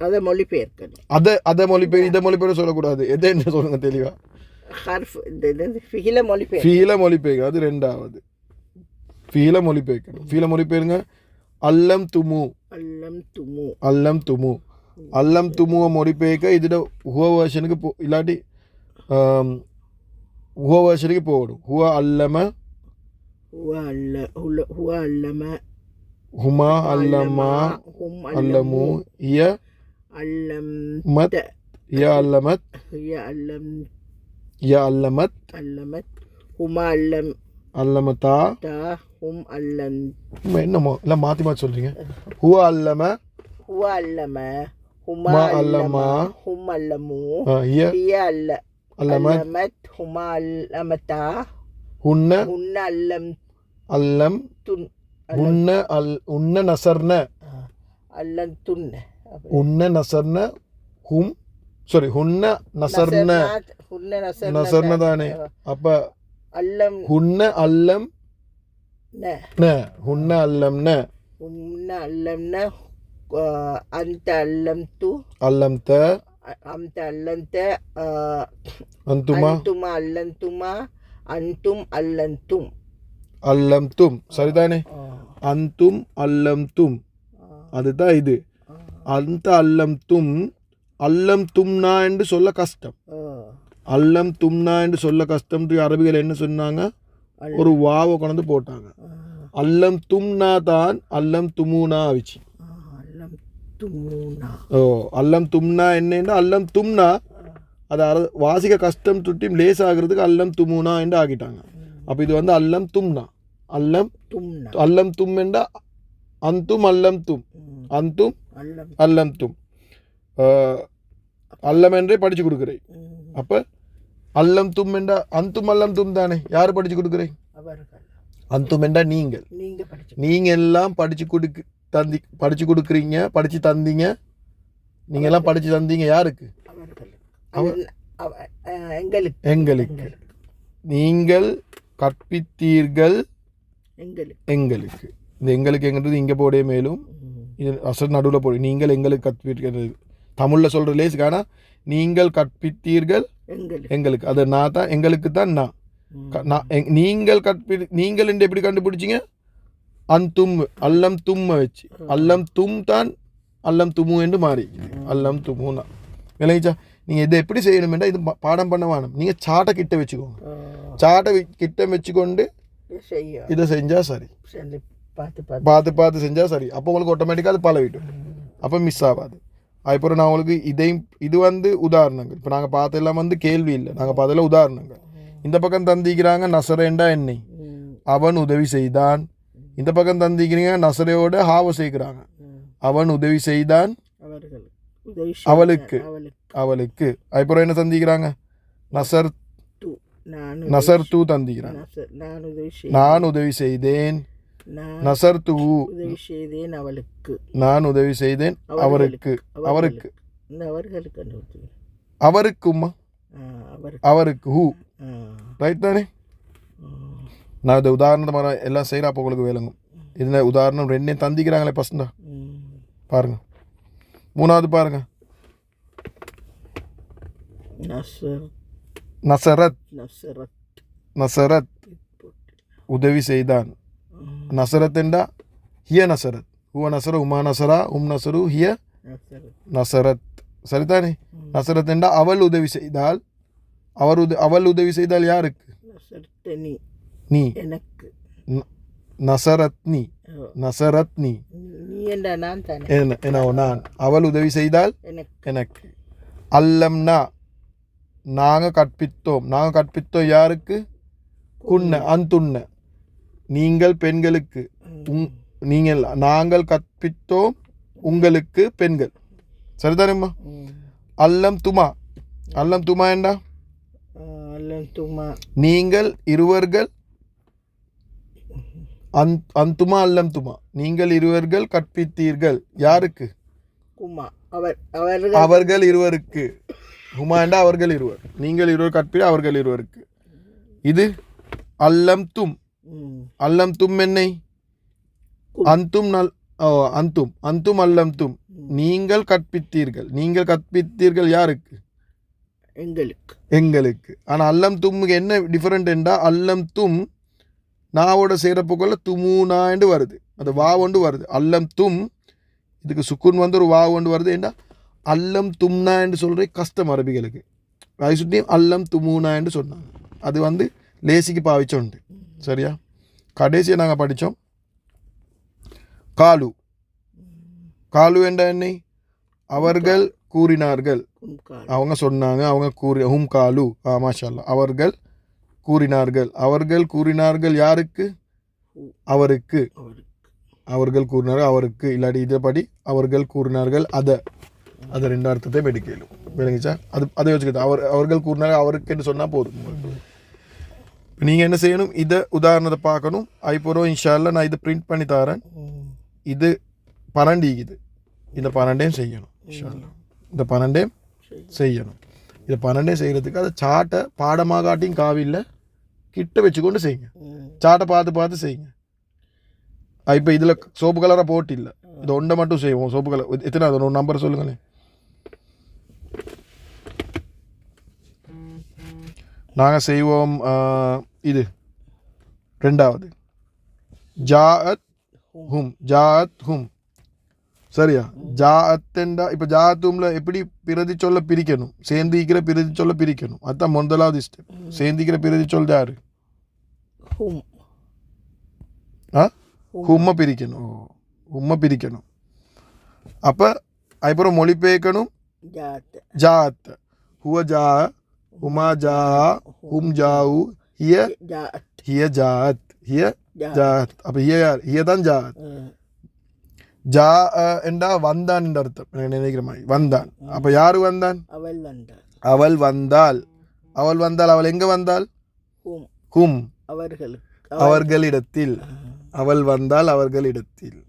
B: அதை மொழிபெயர்க்கணும்.
A: அதை மொழிபெயர் இதை மொழிபெயர் சொல்லக்கூடாது. எதை என்ன சொல்லுங்க தெளிவா?
B: ஃபிகில
A: மொழிபெயர்க்க. அது ரெண்டாவது. ஃபீல மொழிபெயர்க்கணும். ஃபீல மொழிபெயருங்க. அல்லம் துமு. அல்லம் துமு. அல்லம் துமுவை மொழிபெயர்க்க இதோட ஹுவ வேர்ஷனுக்கு இல்லாட்டி ஹுவ வேர்ஷனுக்கு போகணும். ஹுவ அல்லம, ஹுமா அல்லமா, அல்லமு, இய அல்லமத், இய அல்லமத், இய அல்லமத்,
B: ஹுமா
A: அல்லமத்தா,
B: ஹும் அல்லம்.
A: என்னமோ இல்லை மாற்றி மாற்றி சொல்கிறீங்க. ஹுவ அல்லம,
B: ஹுமா அல்லமா, ஹும் அல்லமு, இய அல்லமத், ஹுமா அல்லமத்தா,
A: ஹுன்ன
B: அல்லம் துன்,
A: உன்ன நசர்ன,
B: அல்லம் துன்ன,
A: உன்ன நசர்ன, ஹும் சாரி ஹுன்ன நசர்ன தானே. அப்ப
B: அல்லம்
A: ஹுன்ன அல்லம் ந, ஹுன்ன அல்லம் ந, அந்த அல்லம்து, அல்லம்த,
B: அந்த அல்லந்த,
A: அந்துமா,
B: அல்லந்துமா, அந்தும் அல்லந்தும்,
A: அல்லம்தும். சரிதானே? அந்தும் அல்லம்தும், அதுதான் இது. அந்த அல்லம்தும். அல்லம் தும்னா என்று சொல்ல கஷ்டம். அல்லம் தும்னா என்று சொல்ல கஷ்டம். அரபிகள் என்ன சொன்னாங்க? ஒரு வாவை கொண்டு போட்டாங்க. அல்லம் தும்னா தான் அல்லம் துமுனா ஆச்சு. அல்லம் தும்னா என்னன்னா அல்லம் தும்னா அது வாசிக்க கஷ்டம் துட்டி லேஸ் ஆகிறதுக்கு அல்லம் துமுனா என்று ஆக்கிட்டாங்க. அப்போ இது வந்து அல்லம் தும்னா. அல்லம் தும் என்றா அந்தும் அல்லம் தும், அந்தும் அல்லம் தும். அல்லம் என்றே படிச்சு கொடுக்குறேன். அப்போ அல்லம் தும் என்றா அந்தும் அல்லம் தும் தானே. யார் படிச்சு கொடுக்குறேன்? அந்தும் என்றா நீங்கள். நீங்கள் எல்லாம் படிச்சு கொடுக்குறீங்க, படிச்சு தந்தீங்க. நீங்க எல்லாம் படிச்சு தந்தீங்க யாருக்கு? எங்களுக்கு. நீங்கள் கற்பித்தீர்கள் எங்களுக்கு. இந்த எங்களுக்கு எங்கிறது இங்கே போடே மேலும் இது அசல் நடுவில் போடு. நீங்கள் எங்களுக்கு கற்பிக்கிறது தமிழில் சொல்கிற லேஸுக்கான நீங்கள் கற்பித்தீர்கள் எங்களுக்கு. அது நான் தான், எங்களுக்கு தான் நான். நீங்கள் நீங்கள் என்று எப்படி கண்டுபிடிச்சிங்க? அந்தும் அல்லம் தும்மை வச்சு. அல்லம் தும் தான் அல்லம் துமு என்று மாறி அல்லம் துமுனா. விளங்கிச்சா? நீங்கள் இதை எப்படி செய்யணுமெண்டா இது பாடம் பண்ண வேணும். நீங்கள் சாட்டை கிட்ட வச்சுக்கோங்க. சாட்டை கிட்ட வச்சுக்கொண்டு இதை செஞ்சால் சரி. பார்த்து செஞ்சால் சரி. அப்போ உங்களுக்கு ஆட்டோமேட்டிக்காக அது பழகிடும். அப்போ மிஸ் ஆகாது. அதுக்கப்புறம் நான் உங்களுக்கு இது வந்து உதாரணங்கள். இப்போ நாங்கள் பார்த்தெல்லாம் வந்து கேள்வி இல்லை, நாங்கள் பார்த்தெல்லாம் உதாரணங்கள். இந்த பக்கம் தந்திக்கிறாங்க நசரேண்டா என்னை, அவன் உதவி செய்தான். இந்த பக்கம் தந்திக்கிறீங்க நசரையோட ஹாவை சேர்க்கிறாங்க, அவன் உதவி செய்தான் அவளுக்கு. அதுக்கப்புறம் என்ன தந்திக்கிறாங்க? நசர் தூ தந்திக்கிறாங்க, நான் உதவி செய்தேன். நசர் தூ அவளுக்கு, நான் உதவி செய்தேன் அவருக்கு. அவருக்குமா? அவருக்கு ஹூ. ரைட் தானே? நான் இந்த உதாரணத்தை எல்லாம் செய்கிறேன். அப்போ உங்களுக்கு விளங்கும். இதில் உதாரணம் ரெண்டையும் தந்திக்கிறாங்களே பசந்தா. பாருங்க, மூணாவது பாருங்க. நசரத் உதவி செய்தான். நசரத் என்றா ஹிய நசரத், ஹுவ நசர, உமா நசரா, நசரு, ஹிய நசரத். சரிதானே? நசரத் என்றால் அவள் உதவி செய்தால், அவள் உதவி செய்தால் யாருக்கு? நீ.
B: எனக்கு.
A: நசரத்னி, நசரத்னி
B: நீ என்றா நான் தானே.
A: என்ன நான். அவள் உதவி செய்தால் எனக்கு. அல்லம்னா நாங்கள் கற்பித்தோம். நாங்கள் கற்பித்தோம் யாருக்கு? குன்ன அந்துண்ண நீங்கள் பெண்களுக்கு. நீங்கள் நாங்கள் கற்பித்தோம் உங்களுக்கு பெண்கள். சரிதானேம்மா? அல்லம் துமா. அல்லம் துமா என்றா நீங்கள் இருவர்கள். அந்துமா அல்லம் துமா நீங்கள் இருவர்கள் கற்பித்தீர்கள். யாருக்கு? அவர்கள் இருவருக்கு. ஹுமா என்றா அவர்கள் இருவர். நீங்கள் இருவர் கற்பிட அவர்கள் இருவருக்கு. இது அல்லம் தும். அல்லம் தும் என்னை அந்தும் அந்தும் அந்தும் அல்லம் தும் நீங்கள் கற்பித்தீர்கள். நீங்கள் கற்பித்தீர்கள் யாருக்கு? எங்களுக்கு. ஆனால் அல்லம் தும்முக்கு என்ன டிஃபரெண்ட் என்றா அல்லம் தும் நாவோட சேரப்போக்குள்ள துமுனா என்று வருது. அது வா ஒன்று வருது. அல்லம் தும் இதுக்கு சுக்குன் வந்து ஒரு வா ஒன்று வருது. ஏன்னா அல்லம் தும்னா என்று சொல்கிற கஷ்டம் அரபிகளுக்கு. அதை சுற்றி அல்லம் துமுனா என்று சொன்னாங்க. அது வந்து லேசிக்கு பாவிச்சோண்டு. சரியா? கடைசியாக நாங்கள் படித்தோம் காலு. காலு என்ற என்னை அவர்கள் கூறினார்கள். அவங்க சொன்னாங்க, அவங்க ஹும் காலு. மாஷா அல்லாஹ். அவர்கள் கூறினார்கள். அவர்கள் கூறினார்கள் யாருக்கு? அவருக்கு. அவர்கள் கூறினார்கள் அவருக்கு. இல்லாட்டி இதப்படி அவர்கள் கூறினார்கள் அதை ரெண்டு அர்த்தத்தை எடுக்கலும். விளங்கிச்சா? அதை வச்சுக்கிட்டு அவர்கள் கூறினார்கள் அவருக்கு என்று சொன்னால் போதும். நீங்கள் என்ன செய்யணும்? இதை உதாரணத்தை பார்க்கணும். அதுபோகிறோம் இன்ஷா அல்லாஹ் நான் இதை பிரிண்ட் பண்ணி தரேன். இது 12 இது. இந்த 12 செய்யணும் இன்ஷா அல்லாஹ். இந்த 12 செய்யணும். இதை 12 செய்கிறதுக்கு அதை சாட்டை பாடமாக காட்டியும் காவில்லை கிட்ட வச்சுக்கொண்டு செய்யுங்க. சாட்டை பார்த்து செய்யுங்க. இப்போ இதில் சோப்பு கலராக போட்டு இல்லை, இது ஒன்றை மட்டும் செய்வோம். சோப்பு கலர் எத்தனை? அது ஒரு நம்பர் சொல்லுங்களேன். நாங்கள் செய்வோம் இது 2வது ஜாஅத் ஹும். ஜாஅத் ஹும். சரியா? ஜாஅத்தெண்டா இப்போ ஜாஅத்தும்ல எப்படி பிரதி சொல்ல பிரிக்கணும்? சேர்ந்திக்கிற பிரதி சொல்ல பிரிக்கணும். அதுதான் முதலாவது ஸ்டெப். சேர்ந்திக்கிற பிரதி சொல் யாரு? ஹும்ம பிரிக்கணும். ஹும்ம பிரிக்கணும். அப்போ அதுக்கப்புறம் மொழிபெயர்க்கணும். ஜாஅத் ஹுவ ஜா, ஹுமா ஜா, ஹும் ஜாவு, ஹிய ஜாஅத், ஹிய ஜாஅத். அப்போ ஹிய யார்? ஹிய தான் ஜாஅத். ஜா என்றா வந்தான் என்ற அர்த்தம். எனக்கு நினைக்கிற மாதிரி வந்தான். அப்போ யாரு வந்தான்? அவள் வந்தாள். அவள் வந்தாள். அவள் எங்கே வந்தாள்? ஹும் அவர்களிடத்தில். அவள் வந்தாள் அவர்களிடத்தில்.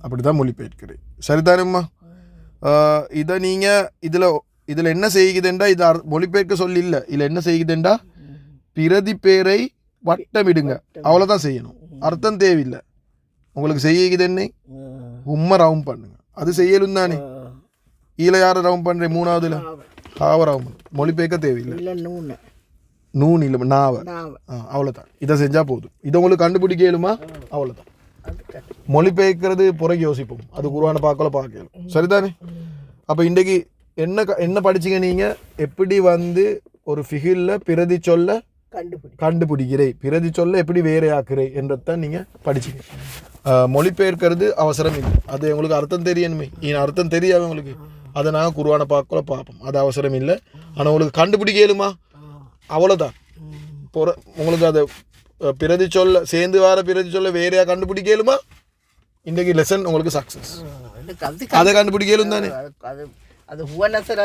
A: அப்படிதான் மொழிபெயர்க்கிறேன். சரிதானம்மா? இதை நீங்கள் இதில் என்ன செய்யுதுண்டா, இது மொழிபெயர்க்க சொல்லி இல்லை. இதில் என்ன செய்யுதுண்டா, பிரதி பேரை வட்டமிடுங்க. அவ்வளோதான் செய்யணும். அர்த்தம் தேவையில்லை. உங்களுக்கு செய்யுது என்ன? உம்மை ரவுண்ட் பண்ணுங்க. அது செய்யலும் தானே. ஈல யாரை ரவுண்ட் பண்ணுறேன்? 3வதுல ஹாவ ரவுண்ட் பண்ணு. மொழிபெயர்க்க தேவையில்லை. நூன் இல்லை, நாவ. அவ்வளோதான். இதை செஞ்சால் போதும். இதை உங்களுக்கு கண்டுபிடிக்கலுமா? அவ்வளோதான். மொழிபெயர்க்கிறது புறகு யோசிப்போம். அது குர்ஆனை பார்க்கலாம். சரிதானே? அப்போ இன்றைக்கு என்ன படிச்சிங்க நீங்கள்? எப்படி வந்து ஒரு ஃபிகிலில் பிரதி சொல்ல கண்டுபிடிக்கிறேன், பிரதி சொல்ல எப்படி வேறையாக்குறேன் என்றதான் நீங்கள் படிச்சிங்க. மொழிபெயர்க்கிறது அவசரம் இல்லை. அது உங்களுக்கு அர்த்தம் தெரியணுமே. அர்த்தம் தெரியாது உங்களுக்கு. அதை நாங்கள் குர்ஆனை பார்ப்போம். அது அவசரம் இல்லை. ஆனால் உங்களுக்கு கண்டுபிடிக்கலுமா? அவ்வளோதான். உங்களுக்கு அதை பிரதி சொல்ல சேர்ந்து வர பிரதி சொல்ல வேறையாக கண்டுபிடிக்கலுமா? இன்றைக்கு லெசன் உங்களுக்கு சக்ஸஸ். அதை கண்டுபிடிக்கலும் தானே.
B: அது ஹுவனசர்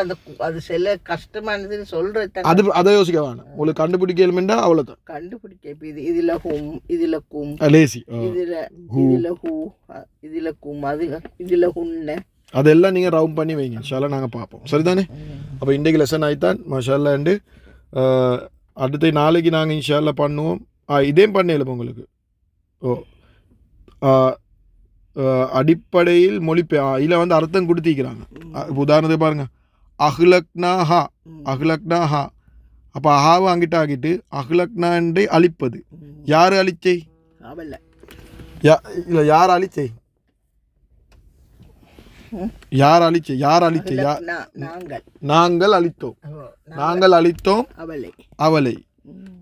B: அது சில கஷ்டமானதுன்னு சொல்றது.
A: அதை யோசிக்க வேணாம். உங்களுக்கு கண்டுபிடிக்கலுமெண்டா அவ்வளோதான்.
B: கண்டுபிடிக்க இதில் ஹும், இதில் கும்,
A: லேசி,
B: இதில் ஹூ, இதில் கும், அது இதில் ஹுன்ன,
A: அதெல்லாம் நீங்கள் ரவுண்ட் பண்ணி வைங்க. இன்ஷால்லா நாங்கள் பார்ப்போம். சரிதானே? அப்போ இன்றைக்கு லெசன் ஆகித்தான் மாஷால்லாண்டு. அடுத்த நாளைக்கு நாங்கள் இன்ஷால்லா பண்ணுவோம். இதே பண்ணல உங்களுக்கு. அடிப்படையில் இதில் வந்து அர்த்தம் கொடுத்திக்கிறாங்க. உதாரணத்துக்கு பாருங்க, அஹ்லக்னாஹா, அஹ்லக்னாஹா. அப்போ அஹாவை அங்கிட்ட ஆகிட்டு அஹ்லக்னாண்டை அழிப்பது. யார் அழிச்சை? இல்லை, யார் அழிச்சை? யார் அழிச்ச யார் அழிச்ச யார்
B: நாங்கள்
A: நாங்கள் அழித்தோம்
B: ஓ,
A: நாங்கள் அழித்தோம்
B: அவளை
A: அவளை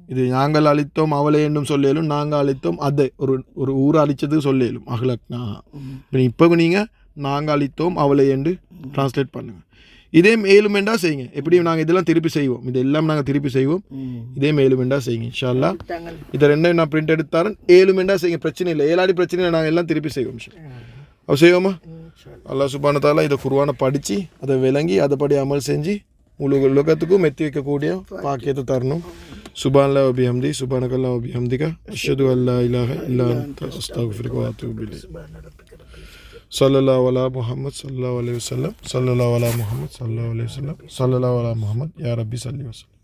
A: இது நாங்கள் அழித்தோம் அவளை என்னும் சொல்லேலும் நாங்கள் அழித்தோம் அதை ஒரு ஊரை அழிச்சது சொல்லேலும் அஹ்லக்னா இப்போ நீங்கள் நாங்கள் அழித்தோம் அவளை என்று டிரான்ஸ்லேட் பண்ணுங்க இதே மேலுமெண்டா செய்யுங்க எப்படியும் நாங்கள் இதெல்லாம் திருப்பி செய்வோம் இதெல்லாம் நாங்கள் திருப்பி செய்வோம் இதே மேலுமெண்டா செய்யுங்க இன்ஷா அல்லாஹ் இதை ரெண்டையும் நான் பிரிண்ட் எடுத்தாரன் ஏழுமெண்டா செய்யுங்க பிரச்சனை இல்லை ஏழாடி பிரச்சனை இல்லை நாங்கள் எல்லாம் திருப்பி செய்வோம் அப்போ செய்வோமா அல்லாஹ் சுப்ஹானஹு தஆலா இதை குர்ஆனை படித்து அதை விளங்கி அதைப்படி அமல் செஞ்சு முழு உலகத்துக்கும் மெத்தி வைக்கக்கூடிய பாக்கியத்தை தரணும் சுப்ஹானல்லாஹி வ பிஹம்தி சுப்ஹானக்கல்லாஹி வ பிஹம்திக அஷ்ஹது அல்லா இலாஹ இல்லா அன்த அஸ்தக்ஃபிருக வ அத்தூபு இலைக் ஸல்லல்லாஹு அலா முஹம்மத் ஸல்லல்லாஹு அலைஹி வஸல்லம் ஸல்லல்லாஹு அலா முஹம்மத் ஸல்லல்லாஹு அலைஹி வஸல்லம் ஸல்லல்லாஹு அலா முஹம்மத் யா ரப்பி ஸல்லி வஸல்லம்